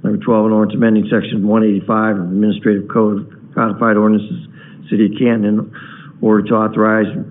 Number 12, an ordinance amending Section 185 of the Administrative Code of Codified Ordinances, City of Canton, in order to authorize the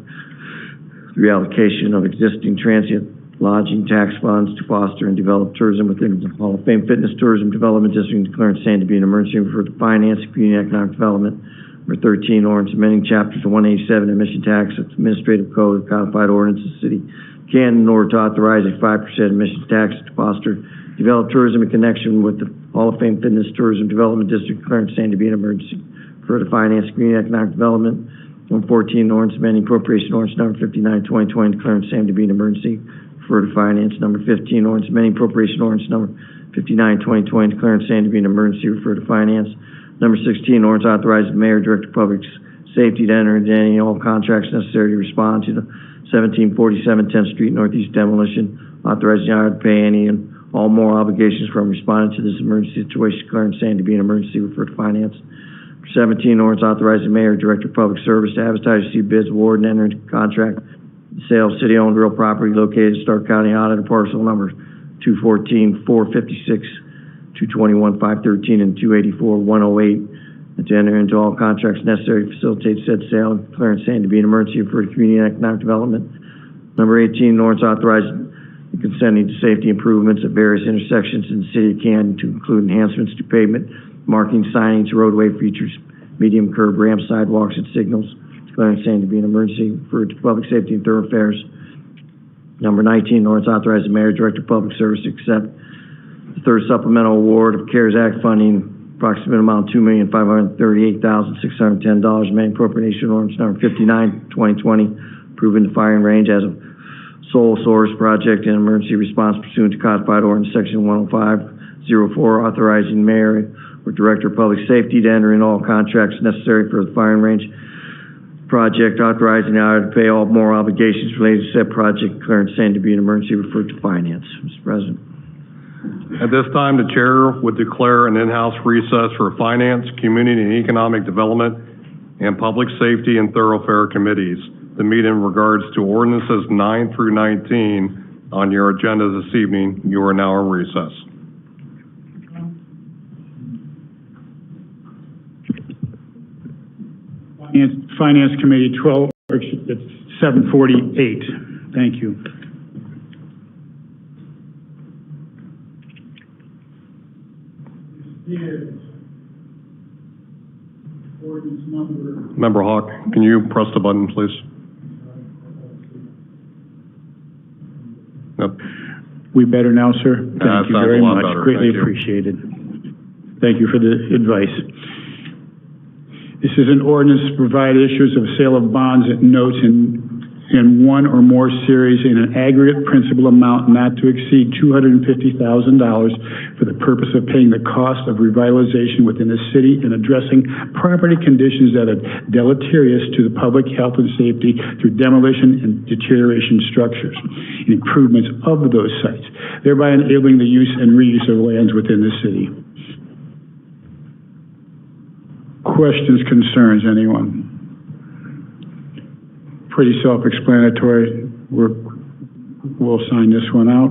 reallocation of existing transient lodging tax funds to foster and develop tourism within the Hall of Fame Fitness Tourism Development District, and declaring same to be an emergency referred to finance and community and economic development. Number 13, ordinance amending Chapters 187 emission tax of the Administrative Code of Codified Ordinances, City of Canton, in order to authorize a 5% emissions tax to foster develop tourism in connection with the Hall of Fame Fitness Tourism Development District, declaring same to be an emergency for the finance, community, and economic development. Number 14, ordinance amending appropriation ordinance number 59/2020, declaring same to be an emergency for the finance. Number 15, ordinance amending appropriation ordinance number 59/2020, declaring same to be an emergency for the finance. Number 16, ordinance authorizes the mayor, director of public safety to enter into any and all contracts necessary to respond to the 1747 10th Street Northeast demolition authorizing the auditor to pay any and all moral obligations from responding to this emergency situation, declaring same to be an emergency, refer to finance. 17, ordinance authorizing the mayor, director of public service to advertise, receive bids, award, and enter into contract the sale of city-owned real property located in Stark County, auditor parcel number 214, 456, 221, 513, and 284, 108, and to enter into all contracts necessary to facilitate said sale, and declaring same to be an emergency for community and economic development. Number 18, ordinance authorizing the consenting to safety improvements at various intersections in the city of Canton to include enhancements to pavement, marking, signage, roadway features, medium curb, ramps, sidewalks, and signals, declaring same to be an emergency for public safety and thoroughfares. Number 19, ordinance authorizing the mayor, director of public service to accept the third supplemental award of CARES Act funding, approximate amount $2,538,610, main appropriation ordinance number 59, 2020, approving the firing range as a sole source project and emergency response pursuant to codified ordinance section 10504, authorizing the mayor or director of public safety to enter in all contracts necessary for the firing range project, authorizing the auditor to pay all moral obligations related to said project, declaring same to be an emergency, referred to finance. Mr. President. At this time, the chair would declare an in-house recess for finance, community and economic development, and public safety and thoroughfare committees to meet in regards to ordinances 9 through 19 on your agenda this evening. You are now in recess. Finance Committee 748. Thank you. Member Hawk, can you press the button, please? Yep. We better now, sir? Thank you very much. Better. Greatly appreciated. Thank you for the advice. This is an ordinance to provide issues of sale of bonds and notes in one or more series in an aggregate principal amount not to exceed $250,000 for the purpose of paying the cost of revitalization within the city and addressing property conditions that are deleterious to the public health and safety through demolition and deterioration structures and improvements of those sites, thereby enabling the use and reuse of lands within the city. Questions, concerns, anyone? Pretty self-explanatory. We'll sign this one out.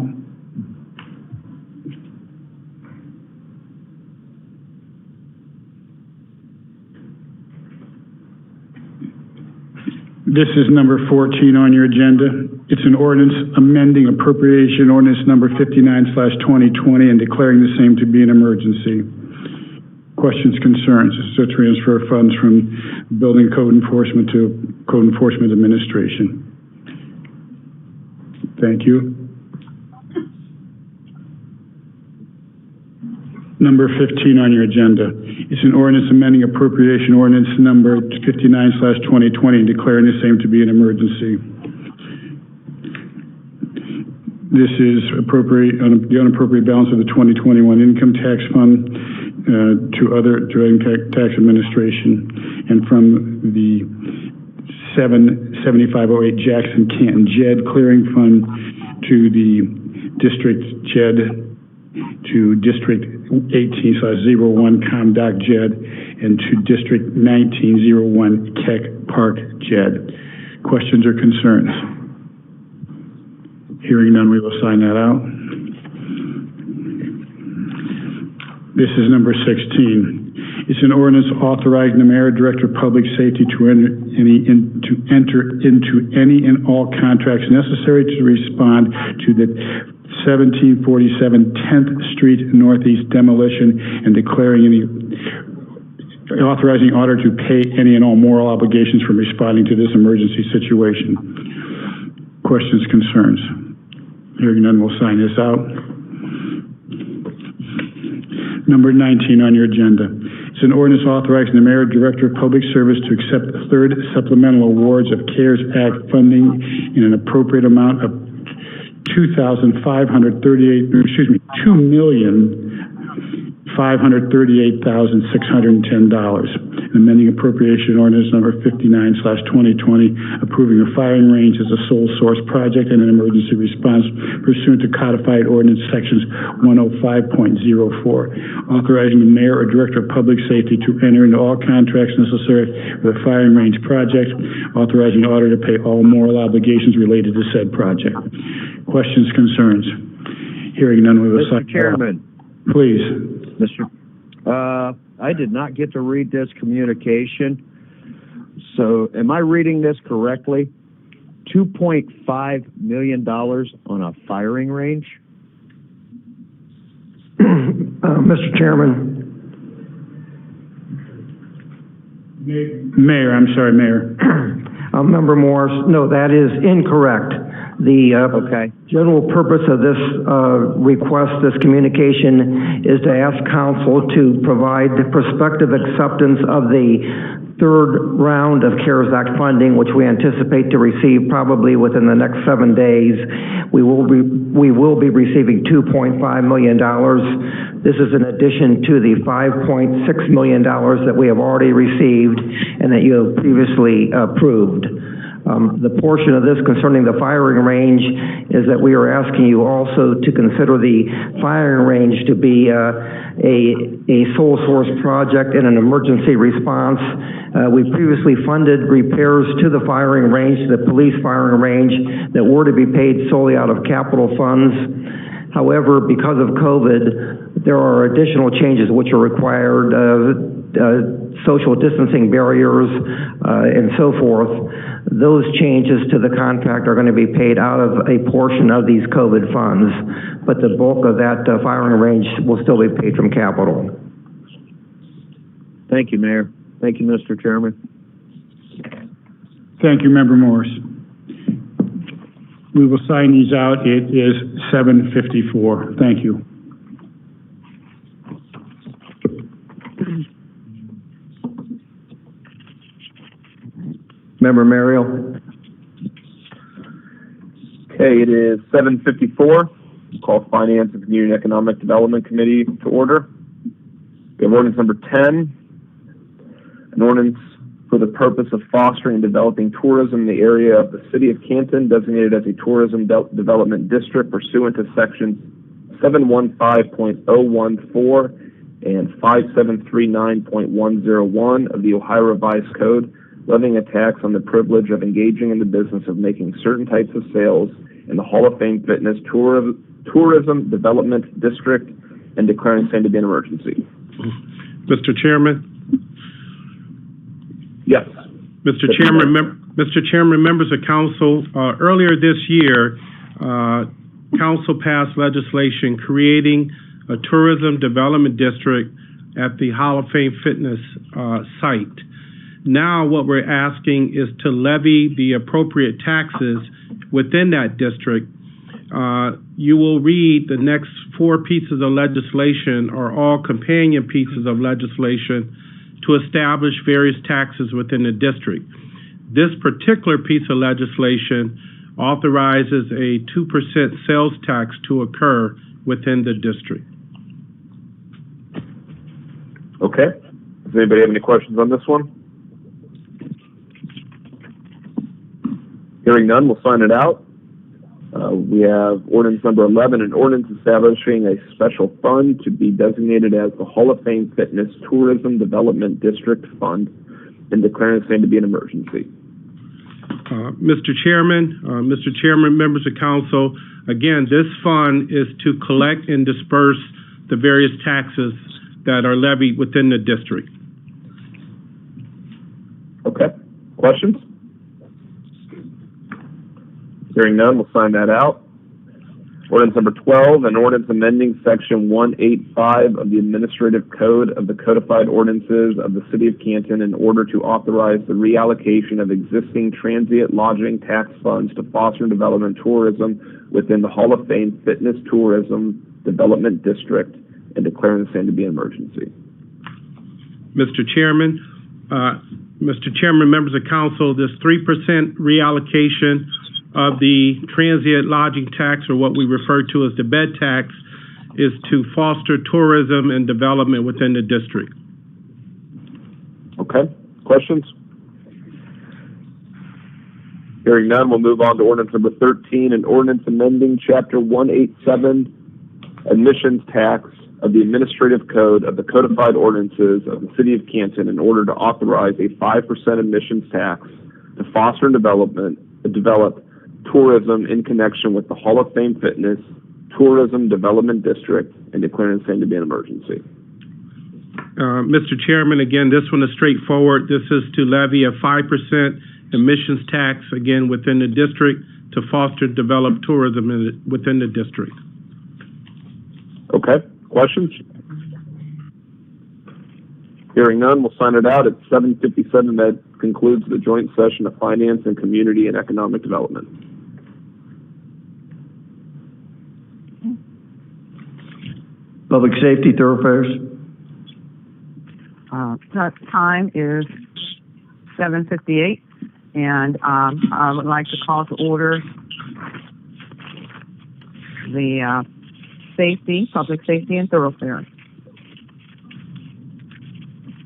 This is number 14 on your agenda. It's an ordinance amending appropriation ordinance number 59/2020 and declaring the same to be an emergency. Questions, concerns? This is a transfer of funds from Building Code Enforcement to Code Enforcement Administration. Thank you. Number 15 on your agenda. It's an ordinance amending appropriation ordinance number 59/2020 and declaring the same to be an emergency. This is the unappropriated balance of the 2021 income tax fund to other tax administration, and from the 7508 Jackson Canton JED clearing fund to the district JED to district 18/01 ComDoc JED and to district 1901 Keck Park JED. Questions or concerns? Hearing none, we will sign that out. This is number 16. It's an ordinance authorizing the mayor, director of public safety to enter into any and all contracts necessary to respond to the 1747 10th Street Northeast demolition and authorizing auditor to pay any and all moral obligations for responding to this emergency situation. Questions, concerns? Hearing none, we'll sign this out. Number 19 on your agenda. It's an ordinance authorizing the mayor, director of public service to accept the third supplemental awards of CARES Act funding in an appropriate amount of $2,538, $538,610. Amending appropriation ordinance number 59/2020, approving a firing range as a sole source project and an emergency response pursuant to codified ordinance sections 105.04. Authorizing the mayor or director of public safety to enter into all contracts necessary for the firing range project. Authorizing the auditor to pay all moral obligations related to said project. Questions, concerns? Hearing none, we will Mr. Chairman. Please. I did not get to read this communication. So am I reading this correctly? $2.5 million on a firing range? Mr. Chairman. Mayor, I'm sorry, Mayor. Member Morris, no, that is incorrect. The general purpose of this request, this communication, is to ask council to provide the prospective acceptance of the third round of CARES Act funding, which we anticipate to receive probably within the next 7 days. We will be receiving $2.5 million. This is in addition to the $5.6 million that we have already received and that you have previously approved. The portion of this concerning the firing range is that we are asking you also to consider the firing range to be a sole source project in an emergency response. We previously funded repairs to the firing range, the police firing range, that were to be paid solely out of capital funds. However, because of COVID, there are additional changes which are required, social distancing barriers, and so forth. Those changes to the contract are going to be paid out of a portion of these COVID funds, but the bulk of that firing range will still be paid from capital. Thank you, Mayor. Thank you, Mr. Chairman. Thank you, Member Morris. We will sign these out. It is 7:54. Thank you. Member Merrill. Okay, it is 7:54. Call Finance and Community and Economic Development Committee to order. We have ordinance number 10, an ordinance for the purpose of fostering and developing tourism in the area of the city of Canton, designated as a tourism development district pursuant to sections 715.014 and 5739.101 of the Ohio Revised Code, levying a tax on the privilege of engaging in the business of making certain types of sales in the Hall of Fame Fitness Tourism Development District and declaring same to be an emergency. Mr. Chairman? Yes. Mr. Chairman, members of council, earlier this year, council passed legislation creating a tourism development district at the Hall of Fame Fitness site. Now what we're asking is to levy the appropriate taxes within that district. You will read the next 4 pieces of legislation are all companion pieces of legislation to establish various taxes within the district. This particular piece of legislation authorizes a 2% sales tax to occur within the district. Okay. Does anybody have any questions on this one? Hearing none, we'll sign it out. We have ordinance number 11, an ordinance establishing a special fund to be designated as the Hall of Fame Fitness Tourism Development District Fund and declaring the same to be an emergency. Mr. Chairman, members of council, again, this fund is to collect and disperse the various taxes that are levied within the district. Okay. Questions? Hearing none, we'll sign that out. Ordinance number 12, an ordinance amending section 185 of the Administrative Code of the Codified Ordinances of the City of Canton in order to authorize the reallocation of existing transient lodging tax funds to foster and development tourism within the Hall of Fame Fitness Tourism Development District and declaring the same to be an emergency. Mr. Chairman, members of council, this 3% reallocation of the transient lodging tax, or what we refer to as the bed tax, is to foster tourism and development within the district. Okay, questions? Hearing none, we'll move on to ordinance number 13, an ordinance amending chapter 187, admissions tax of the administrative code of the codified ordinances of the city of Canton in order to authorize a 5% admissions tax to foster and develop tourism in connection with the Hall of Fame Fitness Tourism Development District and declaring the same to be an emergency. Mr. Chairman, again, this one is straightforward. This is to levy a 5% admissions tax, again, within the district to foster and develop tourism within the district. Okay, questions? Hearing none, we'll sign it out at 7:57. That concludes the joint session of Finance and Community and Economic Development. Public Safety Thoroughfares. Time is 7:58, and I would like to call to order the Public Safety and Thoroughfares.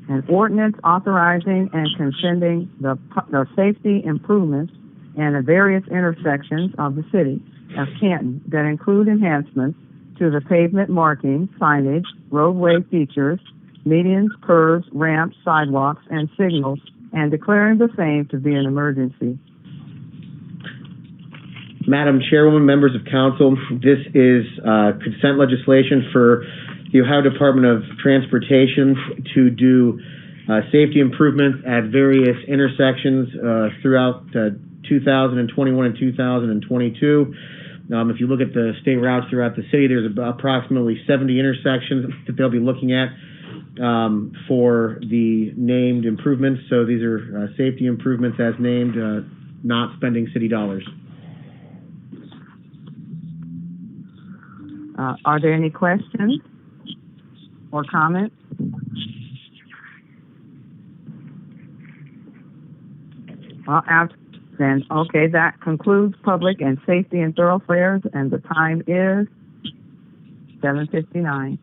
An ordinance authorizing and consenting the safety improvements in the various intersections of the city of Canton that include enhancements to the pavement marking, signage, roadway features, medians, curves, ramps, sidewalks, and signals, and declaring the same to be an emergency. Madam Chairwoman, members of council, this is consent legislation for the Ohio Department of Transportation to do safety improvements at various intersections throughout 2021 and 2022. If you look at the state routes throughout the city, there's approximately 70 intersections that they'll be looking at for the named improvements. So these are safety improvements as named, not spending city dollars. Are there any questions or comments? Well, then, okay, that concludes Public and Safety and Thoroughfares, and the time is 7:59.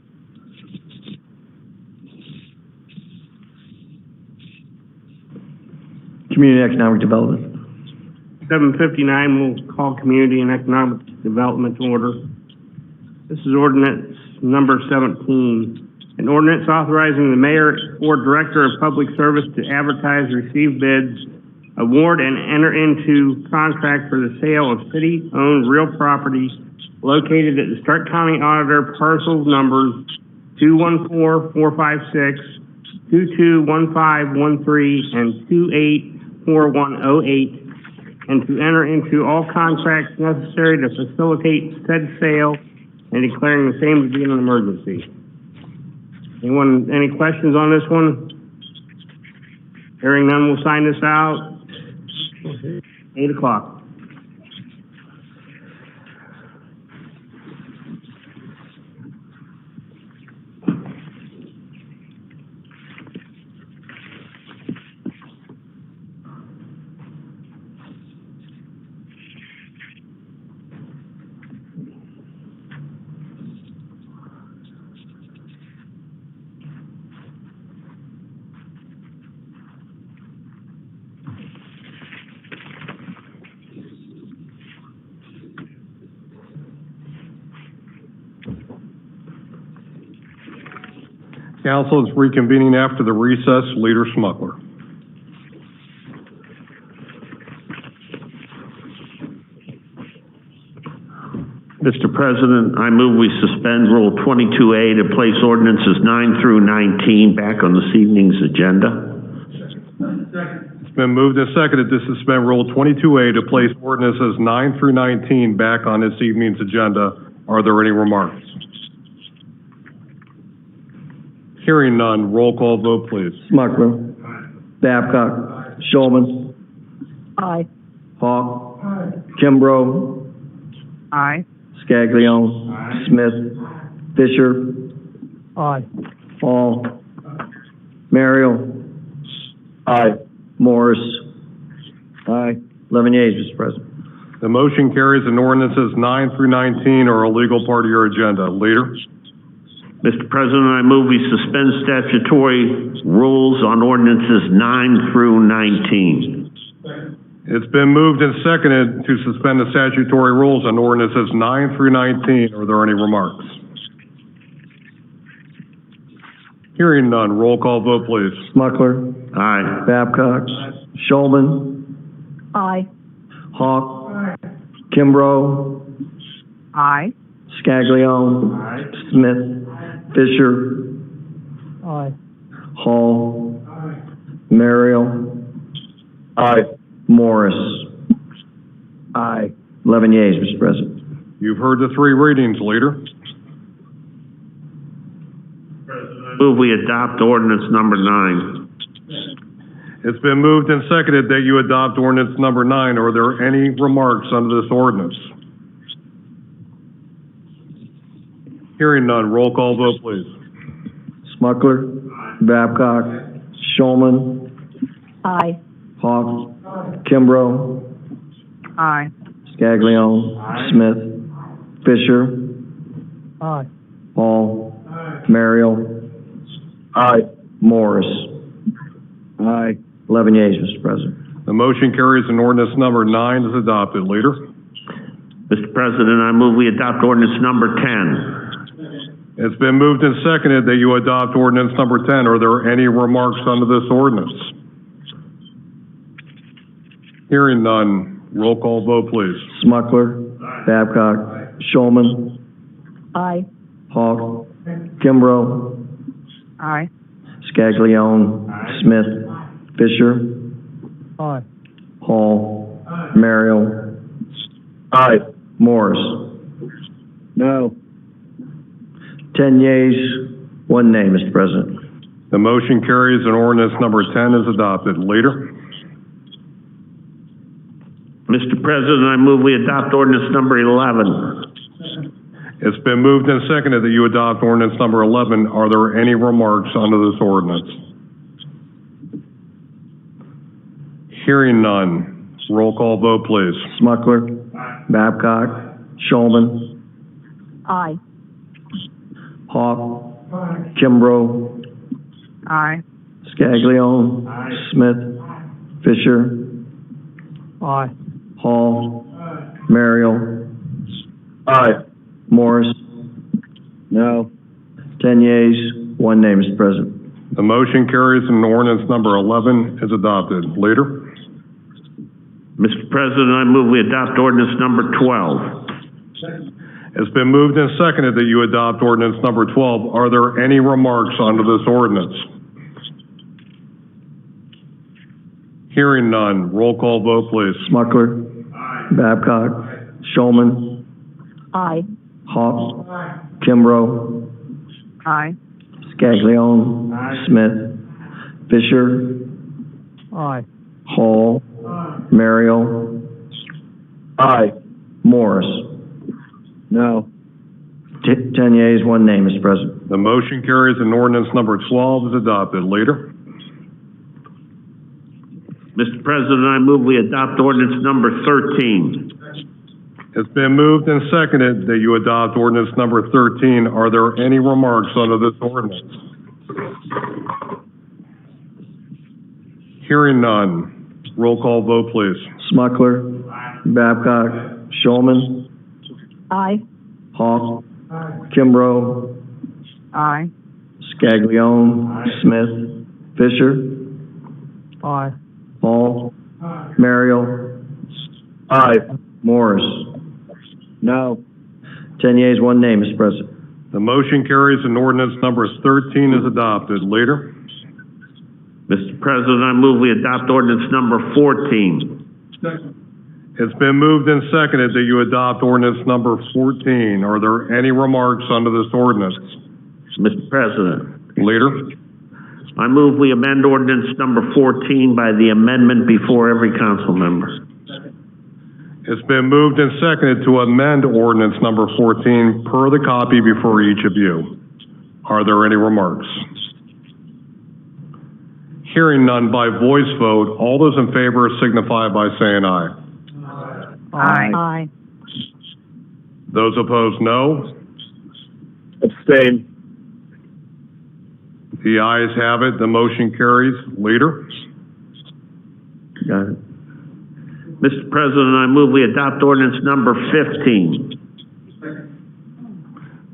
Community and Economic Development. 7:59, we'll call Community and Economic Development to order. This is ordinance number 17. An ordinance authorizing the mayor or director of public service to advertise, receive bids, award, and enter into contract for the sale of city-owned real property located at the Stark County Auditor parcel numbers 214-456, 221513, and 284108, and to enter into all contracts necessary to facilitate said sale and declaring the same to be an emergency. Anyone, any questions on this one? Hearing none, we'll sign this out. 8 o'clock. Council is reconvening after the recess. Leader Smuckler. Mr. President, I move we suspend Rule 22A to place ordinances 9 through 19 back on this evening's agenda. It's been moved and seconded to suspend Rule 22A to place ordinances 9 through 19 back on this evening's agenda. Are there any remarks? Hearing none, roll call vote, please. Smuckler. Babcock. Shulman. Aye. Hawk. Kimbrough. Aye. Scaglione. Smith. Fisher. Aye. Hall. Merrill. Aye. Morris. Aye. 11 yeas, Mr. President. The motion carries and ordinances 9 through 19 are a legal part of your agenda. Leader? Mr. President, I move we suspend statutory rules on ordinances 9 through 19. It's been moved and seconded to suspend the statutory rules on ordinances 9 through 19. Are there any remarks? Hearing none, roll call vote, please. Smucker. Aye. Babcock. Showman. Aye. Hawk. Kimbrough. Aye. Scaglione. Smith. Fisher. Aye. Hall. Merrill. Aye. Morris. Aye. 11 yeas, Mr. President. You've heard the three readings, Leader. Move we adopt ordinance number 9. It's been moved and seconded that you adopt ordinance number 9. Are there any remarks under this ordinance? Hearing none, roll call vote, please. Smucker. Babcock. Showman. Aye. Hawk. Kimbrough. Aye. Scaglione. Smith. Fisher. Aye. Hall. Merrill. Aye. Morris. Aye. 11 yeas, Mr. President. The motion carries and ordinance number 9 is adopted. Leader? Mr. President, I move we adopt ordinance number 10. It's been moved and seconded that you adopt ordinance number 10. Are there any remarks under this ordinance? Hearing none, roll call vote, please. Smucker. Babcock. Showman. Aye. Hawk. Kimbrough. Aye. Scaglione. Smith. Fisher. Aye. Hall. Merrill. Aye. Morris. No. 10 yeas, 1 nay, Mr. President. The motion carries and ordinance number 10 is adopted. Leader? Mr. President, I move we adopt ordinance number 11. It's been moved and seconded that you adopt ordinance number 11. Are there any remarks under this ordinance? Hearing none, roll call vote, please. Smucker. Babcock. Showman. Aye. Hawk. Kimbrough. Aye. Scaglione. Smith. Fisher. Aye. Hall. Merrill. Aye. Morris. No. 10 yeas, 1 nay, Mr. President. The motion carries and ordinance number 11 is adopted. Leader? Mr. President, I move we adopt ordinance number 12. It's been moved and seconded that you adopt ordinance number 12. Are there any remarks under this ordinance? Hearing none, roll call vote, please. Smucker. Babcock. Showman. Aye. Hawk. Kimbrough. Aye. Scaglione. Smith. Fisher. Aye. Hall. Merrill. Aye. Morris. No. 10 yeas, 1 nay, Mr. President. The motion carries and ordinance number 12 is adopted. Leader? Mr. President, I move we adopt ordinance number 13. It's been moved and seconded that you adopt ordinance number 13. Are there any remarks under this ordinance? Hearing none, roll call vote, please. Smucker. Babcock. Showman. Aye. Hawk. Kimbrough. Aye. Scaglione. Smith. Fisher. Aye. Hall. Merrill. Aye. Morris. No. 10 yeas, 1 nay, Mr. President. The motion carries and ordinance number 13 is adopted. Leader? Mr. President, I move we adopt ordinance number 14. It's been moved and seconded that you adopt ordinance number 14. Are there any remarks under this ordinance? Mr. President, Leader? I move we amend ordinance number 14 by the amendment before every council member. It's been moved and seconded to amend ordinance number 14 per the copy before each of you. Are there any remarks? Hearing none by voice vote, all those in favor signify by saying aye. Aye. Those opposed, no. Abstain. The ayes have it. The motion carries. Leader? Got it. Mr. President, I move we adopt ordinance number 15.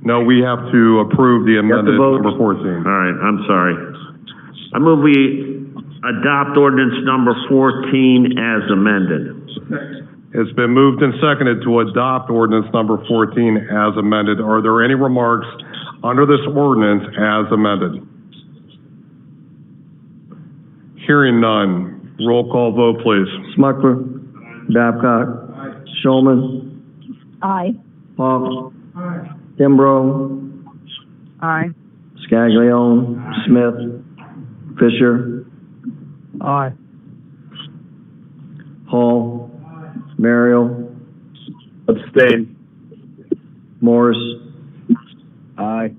No, we have to approve the amended vote. number 14. All right, I'm sorry. I move we adopt ordinance number 14 as amended. It's been moved and seconded to adopt ordinance number 14 as amended. Are there any remarks under this ordinance as amended? Hearing none. Roll call vote, please. Smucker. Babcock. Showman. Aye. Hawk. Kimbrough. Aye. Scaglione. Smith. Fisher. Aye. Hall. Merrill. Abstain. Morris. Aye.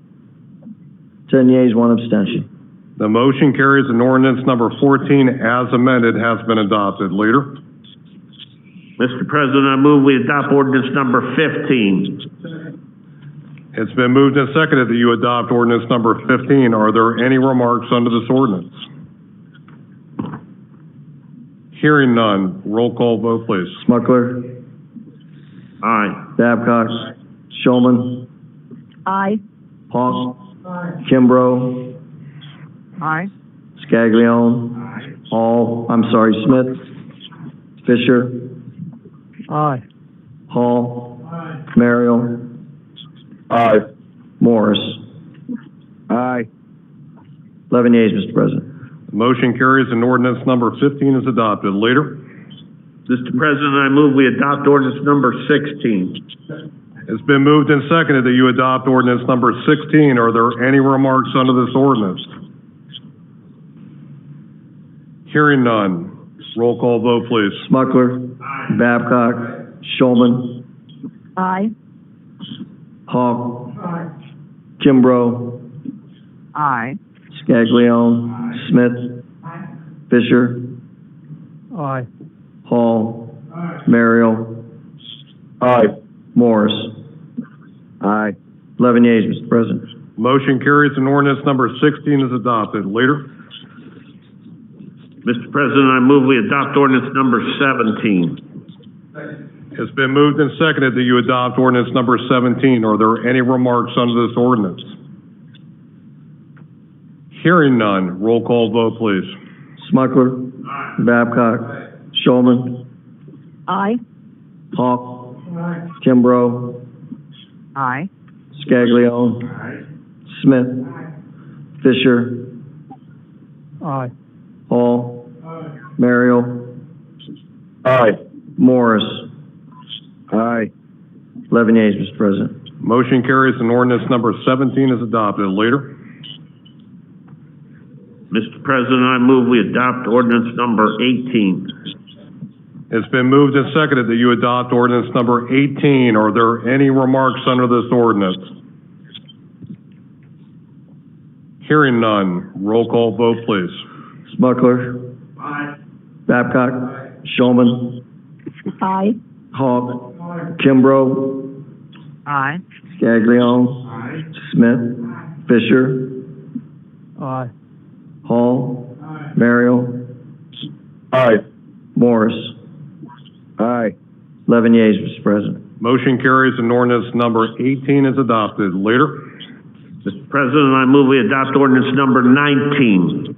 10 yeas, 1 abstention. The motion carries and ordinance number 14 as amended has been adopted. Leader? Mr. President, I move we adopt ordinance number 15. It's been moved and seconded that you adopt ordinance number 15. Are there any remarks under this ordinance? Hearing none. Roll call vote, please. Smucker. Aye. Babcock. Showman. Aye. Hawk. Kimbrough. Aye. Scaglione. Smith. Fisher. Aye. Hall. Merrill. Aye. Morris. Aye. 11 yeas, Mr. President. The motion carries and ordinance number 15 is adopted. Leader? Mr. President, I move we adopt ordinance number 16. It's been moved and seconded that you adopt ordinance number 16. Are there any remarks under this ordinance? Hearing none. Roll call vote, please. Smucker. Babcock. Showman. Aye. Hawk. Kimbrough. Aye. Scaglione. Smith. Fisher. Aye. Hall. Merrill. Aye. Morris. Aye. 11 yeas, Mr. President. Motion carries and ordinance number 16 is adopted. Leader? Mr. President, I move we adopt ordinance number 17. It's been moved and seconded that you adopt ordinance number 17. Are there any remarks under this ordinance? Hearing none. Roll call vote, please. Smucker. Babcock. Showman. Aye. Hawk. Kimbrough. Aye. Scaglione. Smith. Fisher. Aye. Hall. Merrill. Aye. Morris. Aye. 11 yeas, Mr. President. Motion carries and ordinance number 17 is adopted. Leader? Mr. President, I move we adopt ordinance number 18. It's been moved and seconded that you adopt ordinance number 18. Are there any remarks under this ordinance? Hearing none. Roll call vote, please. Smucker. Aye. Babcock. Showman. Aye. Hawk. Kimbrough. Aye. Scaglione. Smith. Fisher. Aye. Hall. Merrill. Aye. Morris. Aye. 11 yeas, Mr. President. Motion carries and ordinance number 18 is adopted. Leader? Mr. President, I move we adopt ordinance number 19.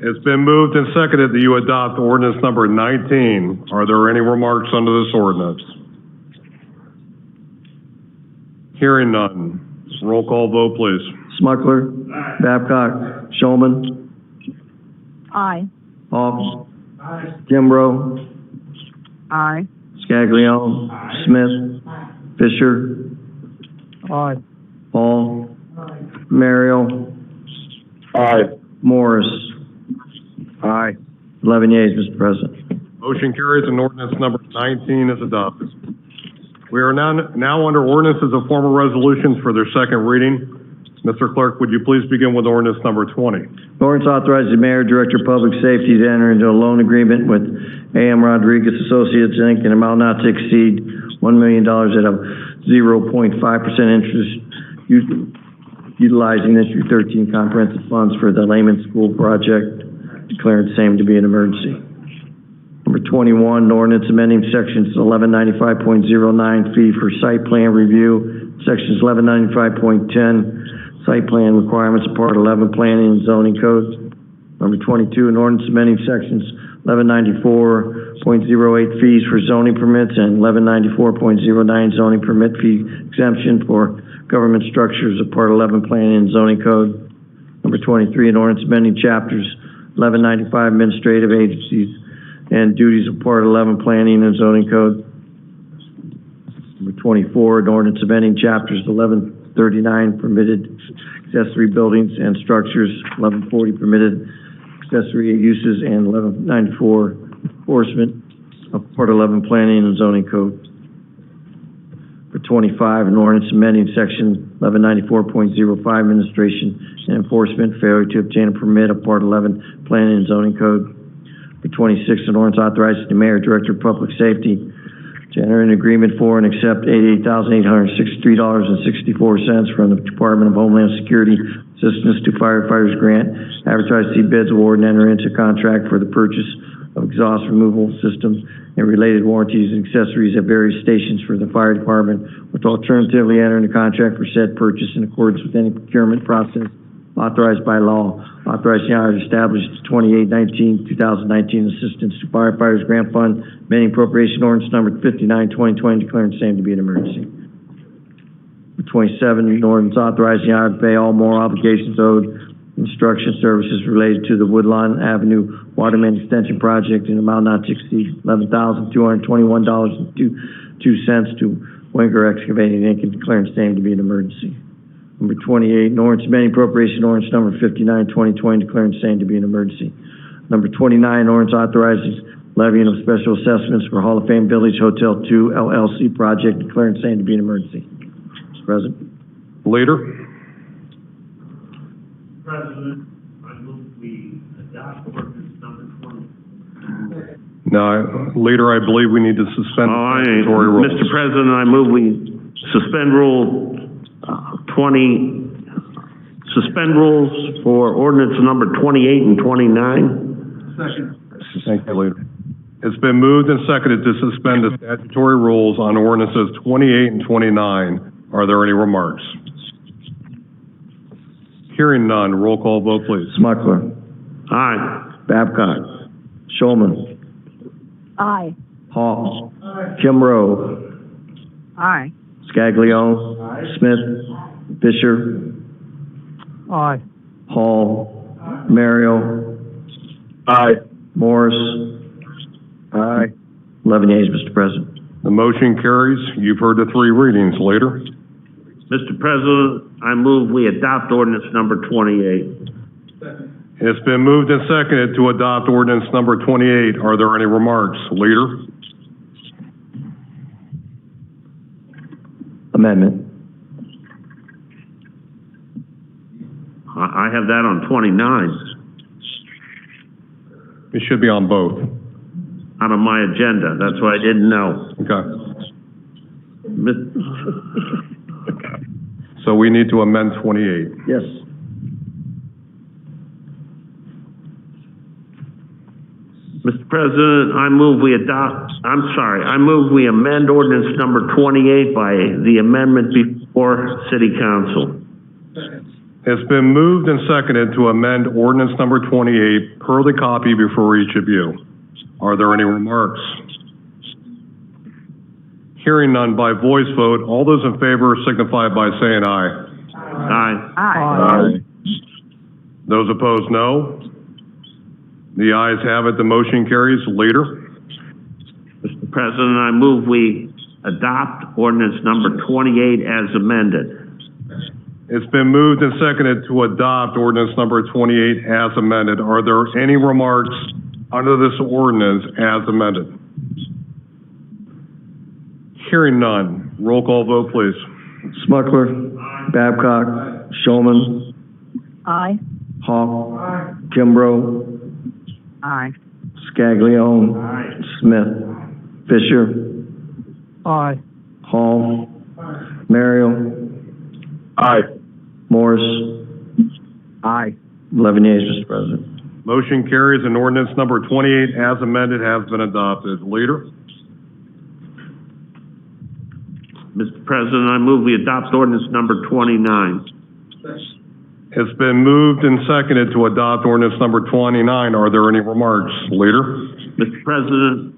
It's been moved and seconded that you adopt ordinance number 19. Are there any remarks under this ordinance? Hearing none. Roll call vote, please. Smucker. Babcock. Showman. Aye. Hawk. Kimbrough. Aye. Scaglione. Smith. Fisher. Aye. Hall. Merrill. Aye. Morris. Aye. 11 yeas, Mr. President. Motion carries and ordinance number 19 is adopted. We are now under ordinances of formal resolutions for their second reading. Mr. Clerk, would you please begin with ordinance number 20? Ordinance authorizing the Mayor, Director of Public Safety to enter into a loan agreement with A.M. Rodriguez Associates, Inc., in amount not to exceed $1 million at a 0.5% interest, utilizing Issue 13 comprehensive funds for the Layman School project, declaring the same to be an emergency. Number 21, an ordinance amending sections 1195.09 fee for site plan review, sections 1195.10 site plan requirements of Part 11 Planning and Zoning Code. Number 22, an ordinance amending sections 1194.08 fees for zoning permits and 1194.09 zoning permit fee exemption for government structures of Part 11 Planning and Zoning Code. Number 23, an ordinance amending chapters 1195 administrative agencies and duties of Part 11 Planning and Zoning Code. Number 24, an ordinance amending chapters 1139 permitted accessory buildings and structures, 1140 permitted accessory uses, and 1194 enforcement of Part 11 Planning and Zoning Code. For 25, an ordinance amending section 1194.05 administration and enforcement, failure to obtain a permit of Part 11 Planning and Zoning Code. For 26, an ordinance authorizing the Mayor, Director of Public Safety to enter an agreement for and accept $88,863.64 from the Department of Homeland Security Assistance to Firefighters Grant, advertise, see bids, award, and enter into contract for the purchase of exhaust removal systems and related warranties and accessories at various stations for the fire department, with alternatively enter into contract for said purchase in accordance with any procurement process authorized by law. Authorizing the established 2019 Assistance to Firefighters Grant Fund, amending appropriation ordinance number 59/2020, declaring the same to be an emergency. For 27, an ordinance authorizing the to pay all more obligations owed construction services related to the Woodlawn Avenue Water Main Extension Project in amount not to exceed $11,221.02 to Winger Excavating, Inc., and declaring the same to be an emergency. Number 28, an ordinance amending appropriation ordinance number 59/2020, declaring the same to be an emergency. Number 29, ordinance authorizes levying of special assessments for Hall of Fame Village Hotel 2 LLC project, declaring the same to be an emergency. Mr. President. Leader. President, I move we adopt ordinance number 20. No, Leader, I believe we need to suspend statutory rules. Mr. President, I move we suspend rule 20, suspend rules for ordinance number 28 and 29. Second. Thank you, Leader. It's been moved and seconded to suspend the statutory rules on ordinances 28 and 29. Are there any remarks? Hearing none, roll call vote, please. Smucker. Aye. Babcock. Shulman. Aye. Hall. Kimbrough. Aye. Scaglione. Smith. Fisher. Aye. Hall. Mario. Aye. Morris. Aye. 11 yeas, Mr. President. The motion carries. You've heard the three readings. Leader. Mr. President, I move we adopt ordinance number 28. It's been moved and seconded to adopt ordinance number 28. Are there any remarks? Leader. Amendment. I have that on 29. It should be on both. Out of my agenda. That's what I didn't know. Okay. So we need to amend 28. Yes. Mr. President, I move we amend ordinance number 28 by the amendment before City Council. It's been moved and seconded to amend ordinance number 28 per the copy before each of you. Are there any remarks? Hearing none by voice vote, all those in favor signify by saying aye. Aye. Aye. Those opposed, no. The ayes have it. The motion carries. Leader. Mr. President, I move we adopt ordinance number 28 as amended. It's been moved and seconded to adopt ordinance number 28 as amended. Are there any remarks under this ordinance as amended? Hearing none. Roll call vote, please. Smucker. Babcock. Showman. Aye. Hawk. Kimbrough. Aye. Scaglione. Smith. Fisher. Aye. Hall. Merrill. Aye. Morris. Aye. 11 yeas, Mr. President. Motion carries and ordinance number 28 as amended has been adopted. Leader? Mr. President, I move we adopt ordinance number 29. It's been moved and seconded to adopt ordinance number 29. Are there any remarks? Leader? Mr. President,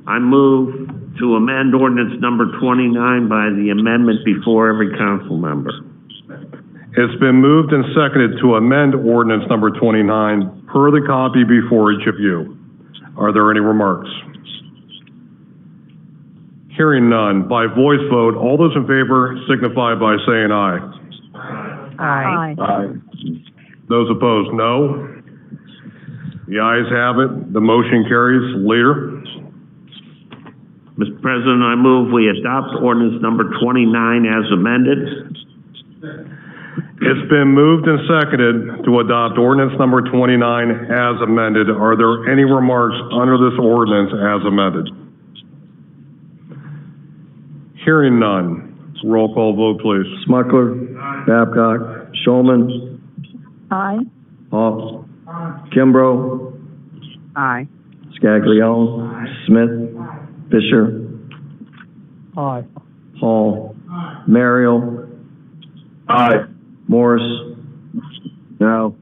I move to amend ordinance number 29 by the amendment before every council member. It's been moved and seconded to amend ordinance number 29 per the copy before each of you. Are there any remarks? Hearing none, by voice vote, all those in favor signify by saying aye. Aye. Aye. Those opposed, no. The ayes have it. The motion carries. Leader? Mr. President, I move we adopt ordinance number 29 as amended. It's been moved and seconded to adopt ordinance number 29 as amended. Are there any remarks under this ordinance as amended? Hearing none. Roll call vote, please. Smucker. Babcock. Showman. Aye. Hawk. Kimbrough. Aye. Scaglione. Smith. Fisher. Aye. Hall. Merrill. Aye. Morris. No.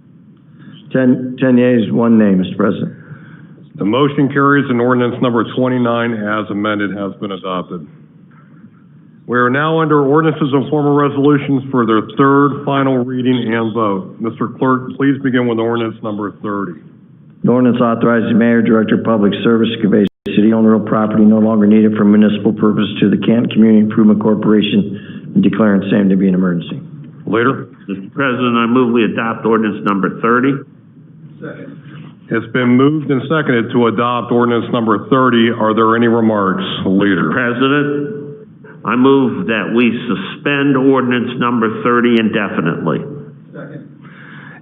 10 yeas, 1 nay, Mr. President. The motion carries and ordinance number 29 as amended has been adopted. We are now under ordinances and formal resolutions for their third, final reading and vote. Mr. Clerk, please begin with ordinance number 30. An ordinance authorizing the mayor, director of public service to convey city-owned real property no longer needed for municipal purpose to the Canton Community Improvement Corporation and declaring same to be an emergency. Leader? Mr. President, I move we adopt ordinance number 30. It's been moved and seconded to adopt ordinance number 30. Are there any remarks? Leader? President, I move that we suspend ordinance number 30 indefinitely.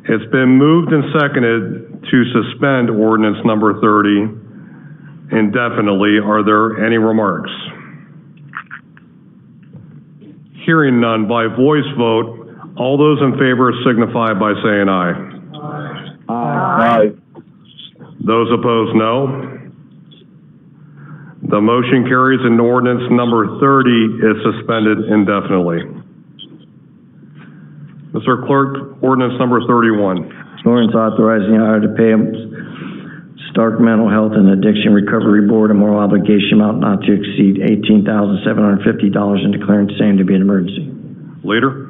It's been moved and seconded to suspend ordinance number 30 indefinitely. Are there any remarks? Hearing none, by voice vote, all those in favor signify by saying aye. Aye. Those opposed, no. The motion carries and ordinance number 30 is suspended indefinitely. Mr. Clerk, ordinance number 31. Ordinance authorizing the auditor to pay Stark Mental Health and Addiction Recovery Board a moral obligation amount not to exceed $18,750 and declaring same to be an emergency. Leader?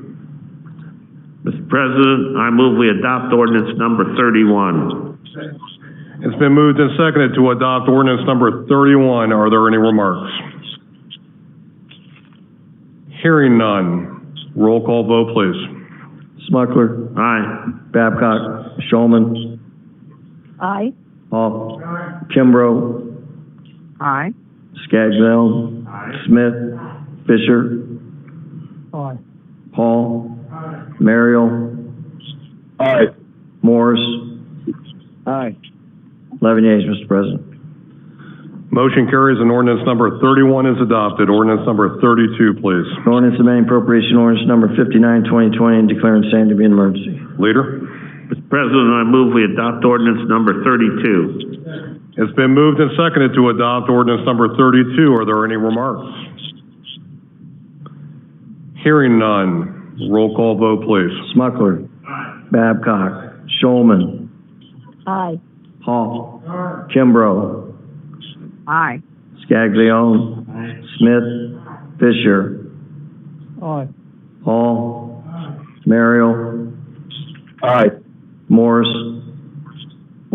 Mr. President, I move we adopt ordinance number 31. It's been moved and seconded to adopt ordinance number 31. Are there any remarks? Hearing none. Roll call vote, please. Smucker. Aye. Babcock. Showman. Aye. Hall. Kimbrough. Aye. Scaglione. Smith. Fisher. Aye. Hall. Merrill. Aye. Morris. Aye. 11 yeas, Mr. President. Motion carries and ordinance number 31 is adopted. Ordinance number 32, please. An ordinance amending appropriation ordinance number 59, 2020 and declaring same to be an emergency. Leader? Mr. President, I move we adopt ordinance number 32. It's been moved and seconded to adopt ordinance number 32. Are there any remarks? Hearing none. Roll call vote, please. Smucker. Babcock. Showman. Aye. Hall. Kimbrough. Aye. Scaglione. Smith. Fisher. Aye. Hall. Merrill. Aye. Morris.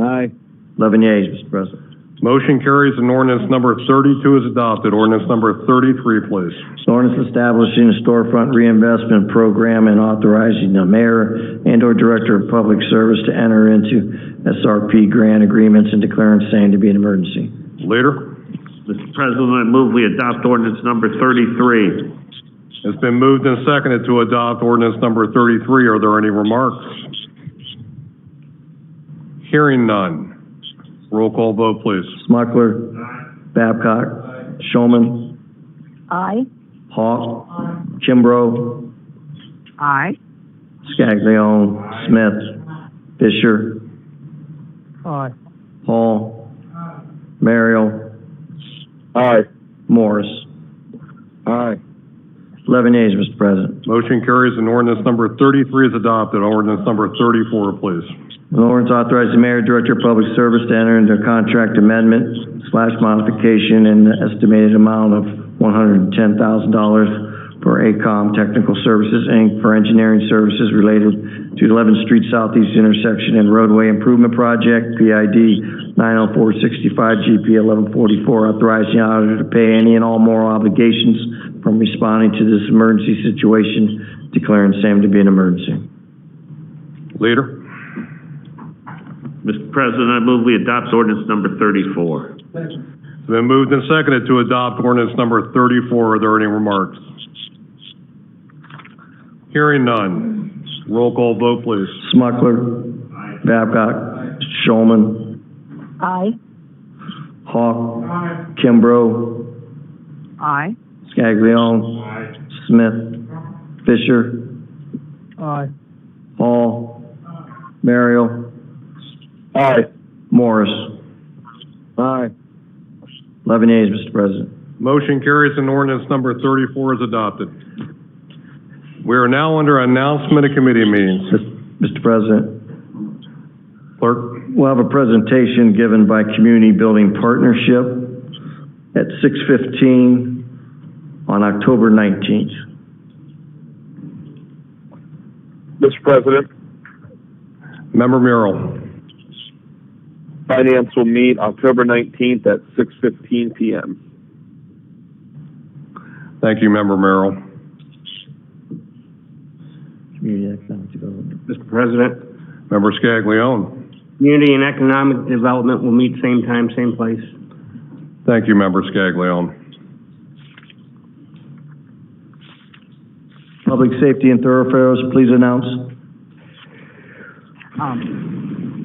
Aye. 11 yeas, Mr. President. Motion carries and ordinance number 32 is adopted. Ordinance number 33, please. Ordinance establishing a storefront reinvestment program and authorizing the mayor and/or director of public service to enter into SRP grant agreements and declaring same to be an emergency. Leader? Mr. President, I move we adopt ordinance number 33. It's been moved and seconded to adopt ordinance number 33. Are there any remarks? Hearing none. Roll call vote, please. Smucker. Babcock. Showman. Aye. Hawk. Kimbrough. Aye. Scaglione. Smith. Fisher. Aye. Hall. Merrill. Aye. Morris. Aye. 11 yeas, Mr. President. Motion carries and ordinance number 33 is adopted. Ordinance number 34, please. An ordinance authorizing the mayor, director of public service to enter into a contract amendment / modification in the estimated amount of $110,000 for ACOM Technical Services, Inc. for engineering services related to 11th Street Southeast intersection and roadway improvement project, PID 90465 GP 1144, authorizing the auditor to pay any and all moral obligations from responding to this emergency situation, declaring same to be an emergency. Leader? Mr. President, I move we adopt ordinance number 34. It's been moved and seconded to adopt ordinance number 34. Are there any remarks? Hearing none. Roll call vote, please. Smucker. Babcock. Showman. Aye. Hawk. Kimbrough. Aye. Scaglione. Smith. Fisher. Aye. Hall. Merrill. Aye. Morris. Aye. 11 yeas, Mr. President. Motion carries and ordinance number 34 is adopted. We are now under announcement of committee meetings. Mr. President, Clerk? we'll have a presentation given by Community Building Partnership at 6:15 on October 19th. Mr. President, Member Merrill. Finance will meet October 19th at 6:15 p.m. Thank you, Member Merrill. Community Economic Development. Mr. President, Member Scaglione. Community and Economic Development will meet same time, same place. Thank you, Member Scaglione. Public Safety and Thoroughfares, please announce.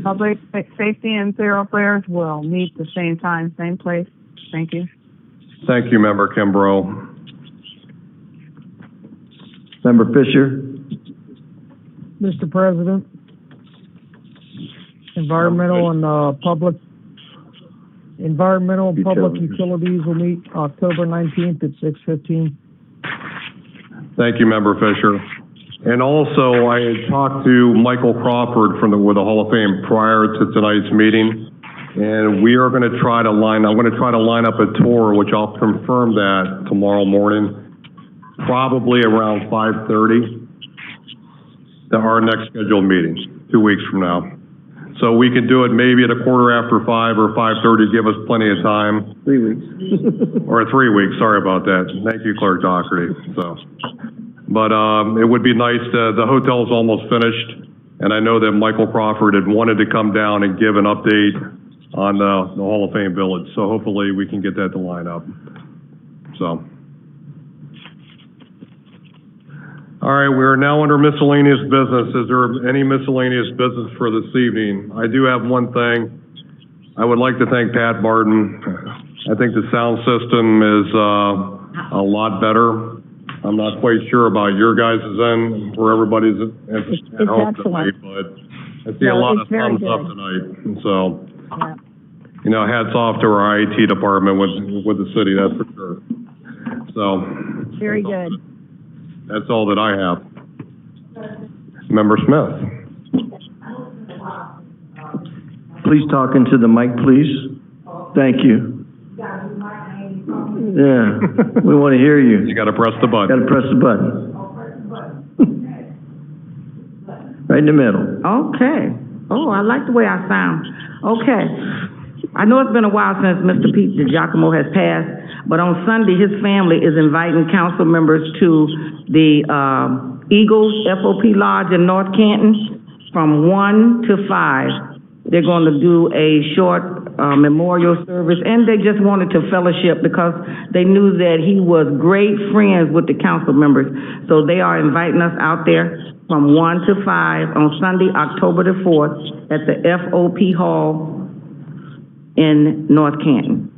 Public safety and thoroughfares will meet the same time, same place. Thank you. Thank you, Member Kimbrough. Member Fisher. Mr. President, environmental and public utilities will meet October 19th at 6:15. Thank you, Member Fisher. And also, I had talked to Michael Crawford with the Hall of Fame prior to tonight's meeting, and we are going to try to line up a tour, which I'll confirm that tomorrow morning, probably around 5:30, to our next scheduled meeting, 2 weeks from now. So we could do it maybe at 5:15 or 5:30, give us plenty of time. 3 weeks. Or 3 weeks, sorry about that. Thank you, Clerk Doherty. But it would be nice, the hotel's almost finished, and I know that Michael Crawford had wanted to come down and give an update on the Hall of Fame Village, so hopefully we can get that to line up. So. All right, we are now under miscellaneous business. Is there any miscellaneous business for this evening? I do have one thing. I would like to thank Pat Barton. I think the sound system is a lot better. I'm not quite sure about your guys' end, where everybody's at home tonight, but I see a lot of thumbs up tonight. And so, you know, hats off to our IT department with the city, that's for sure. So. Very good. That's all that I have. Member Smith. Please talk into the mic, please. Thank you. Yeah, we want to hear you. You got to press the button. Got to press the button. Right in the middle. Okay. Oh, I like the way I sound. Okay. I know it's been a while since Mr. Pete DiGiacomo has passed, but on Sunday, his family is inviting council members to the Eagles FOP Lodge in North Canton from 1 to 5. They're going to do a short memorial service, and they just wanted to fellowship because they knew that he was great friends with the council members. So they are inviting us out there from 1 to 5 on Sunday, October the 4th, at the FOP Hall in North Canton.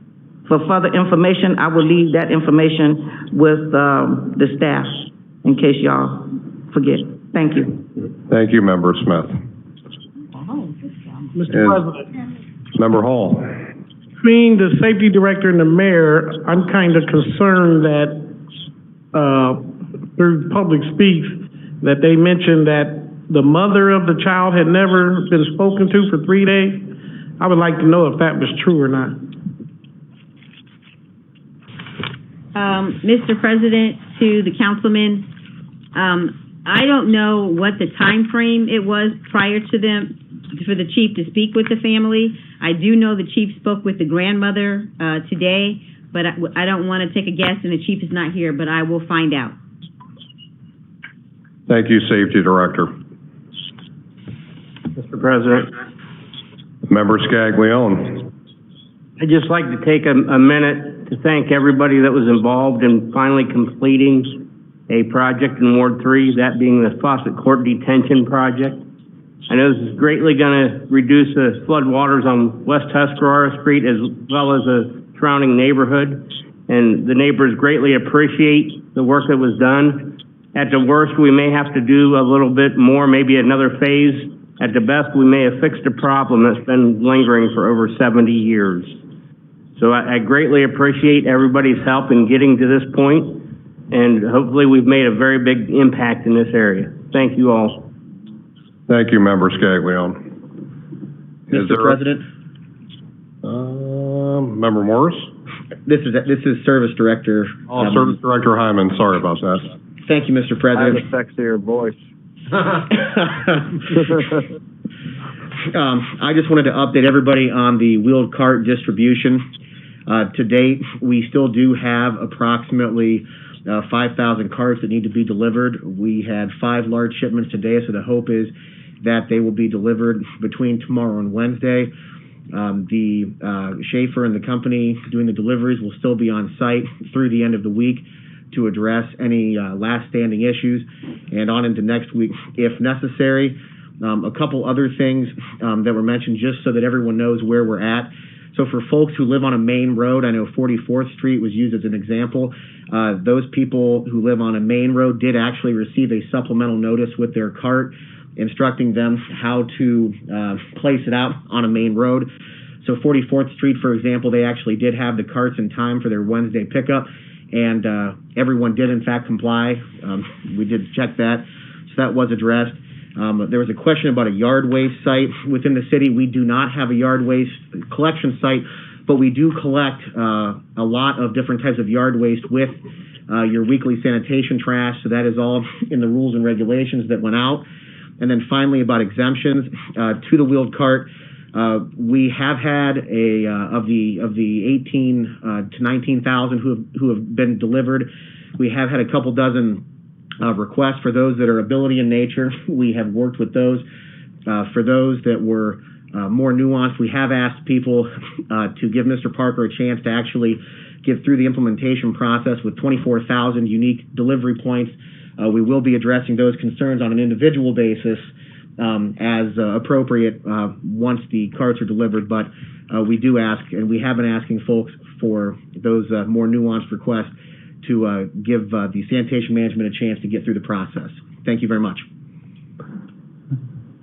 For further information, I will leave that information with the staff in case y'all forget. Thank you. Thank you, Member Smith. Mr. President, Member Hall. between the safety director and the mayor, I'm kind of concerned that, through public speaks, that they mentioned that the mother of the child had never been spoken to for 3 days. I would like to know if that was true or not. Mr. President, to the councilman, I don't know what the time frame it was prior to them, for the chief to speak with the family. I do know the chief spoke with the grandmother today, but I don't want to take a guess, and the chief is not here, but I will find out. Thank you, Safety Director. Mr. President, Member Scaglione. I'd just like to take a minute to thank everybody that was involved in finally completing a project in Ward 3, that being the Fawcett Court Detention Project. I know this is greatly going to reduce the flood waters on West Tuscarora Street as well as the surrounding neighborhood, and the neighbors greatly appreciate the work that was done. At the worst, we may have to do a little bit more, maybe another phase. At the best, we may have fixed a problem that's been lingering for over 70 years. So I greatly appreciate everybody's help in getting to this point, and hopefully we've made a very big impact in this area. Thank you all. Thank you, Member Scaglione. Mr. President? Member Morris? This is Service Director. Service Director Hyman, sorry about that. Thank you, Mr. President. I have a sexier voice. I just wanted to update everybody on the wheeled cart distribution. To date, we still do have approximately 5,000 carts that need to be delivered. We had 5 large shipments today, so the hope is that they will be delivered between tomorrow and Wednesday. The Schaefer and the company doing the deliveries will still be on site through the end of the week to address any last standing issues and on into next week if necessary. A couple other things that were mentioned just so that everyone knows where we're at. So for folks who live on a main road, I know 44th Street was used as an example. Those people who live on a main road did actually receive a supplemental notice with their cart instructing them how to place it out on a main road. So 44th Street, for example, they actually did have the carts in time for their Wednesday pickup, and everyone did in fact comply. We did check that, so that was addressed. There was a question about a yard waste site within the city. We do not have a yard waste collection site, but we do collect a lot of different types of yard waste with your weekly sanitation trash, so that is all in the rules and regulations that went out. And then finally, about exemptions to the wheeled cart, we have had of the 18 to 19,000 who have been delivered. We have had a couple dozen requests for those that are ability in nature. We have worked with those. For those that were more nuanced, we have asked people to give Mr. Parker a chance to actually get through the implementation process with 24,000 unique delivery points. We will be addressing those concerns on an individual basis as appropriate once the carts are delivered, but we do ask, and we have been asking folks for those more nuanced requests to give the sanitation management a chance to get through the process. Thank you very much.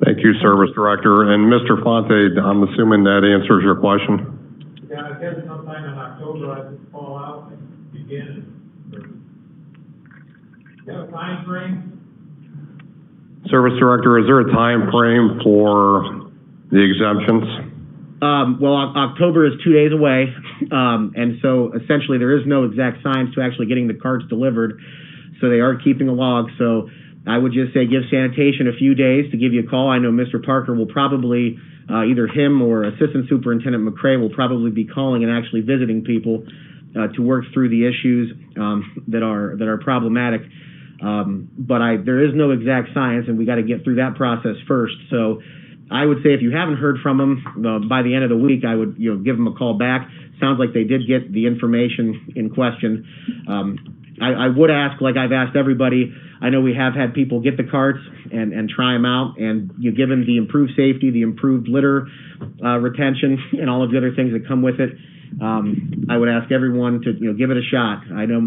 Thank you, Service Director. And Mr. Fonte, I'm assuming that answers your question? Yeah, I guess sometime in October I could fall out and begin. Do you have a time frame? Service Director, is there a time frame for the exemptions? Well, October is 2 days away, and so essentially there is no exact science to actually getting the carts delivered, so they are keeping a log. So I would just say give sanitation a few days to give you a call. I know Mr. Parker will probably, either him or Assistant Superintendent McCray will probably be calling and actually visiting people to work through the issues that are problematic. But there is no exact science, and we got to get through that process first. So I would say if you haven't heard from them by the end of the week, I would give them a call back. Sounds like they did get the information in question. I would ask, like I've asked everybody, I know we have had people get the carts and try them out, and given the improved safety, the improved litter retention, and all of the other things that come with it, I would ask everyone to give it a shot. I know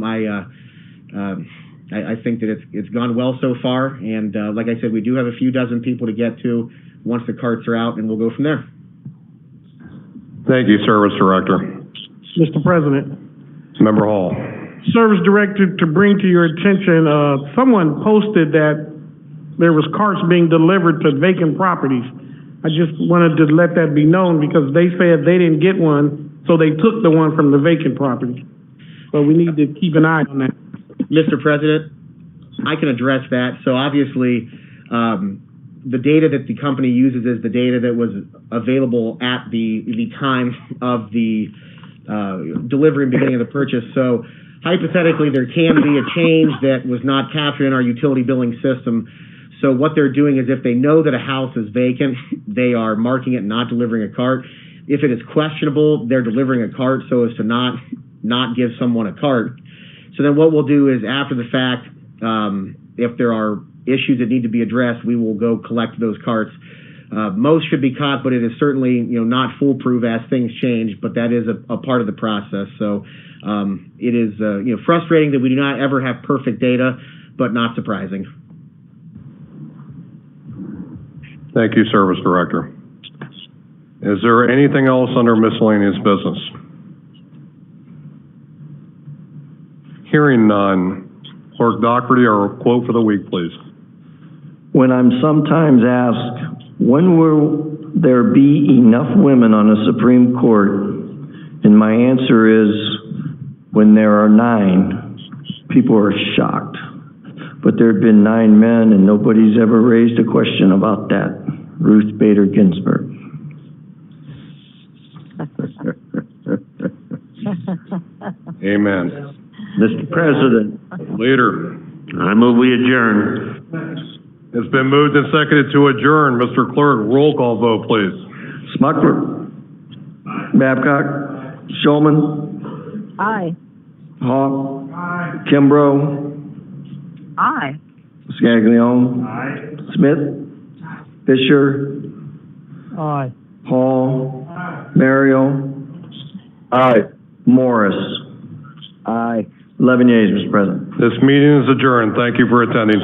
I think that it's gone well so far, and like I said, we do have a few dozen people to get to once the carts are out, and we'll go from there. Thank you, Service Director. Mr. President, Member Hall. Service Director, to bring to your attention, someone posted that there was carts being delivered to vacant properties. I just wanted to let that be known because they said they didn't get one, so they took the one from the vacant property. So we need to keep an eye on that. Mr. President, I can address that. So obviously, the data that the company uses is the data that was available at the time of the delivery and beginning of the purchase. So hypothetically, there can be a change that was not captured in our utility billing system. So what they're doing is if they know that a house is vacant, they are marking it not delivering a cart. If it is questionable, they're delivering a cart so as to not give someone a cart. So then what we'll do is after the fact, if there are issues that need to be addressed, we will go collect those carts. Most should be caught, but it is certainly not foolproof as things change, but that is a part of the process. So it is frustrating that we do not ever have perfect data, but not surprising. Thank you, Service Director. Is there anything else under miscellaneous business? Hearing none. Clerk Doherty, our quote for the week, please. When I'm sometimes asked, when will there be enough women on the Supreme Court? And my answer is, when there are 9, people are shocked. But there have been 9 men, and nobody's ever raised a question about that. Ruth Bader Ginsburg. Amen. Mr. President. Leader. I move we adjourn. It's been moved and seconded to adjourn. Mr. Clerk, roll call vote, please. Smucker. Babcock. Shulman. Aye. Hawk. Kimbrough. Aye. Scaglione. Smith. Fisher. Aye. Hall. Mario. Aye. Morris. Aye. 11 yeas, Mr. President. This meeting is adjourned. Thank you for attending.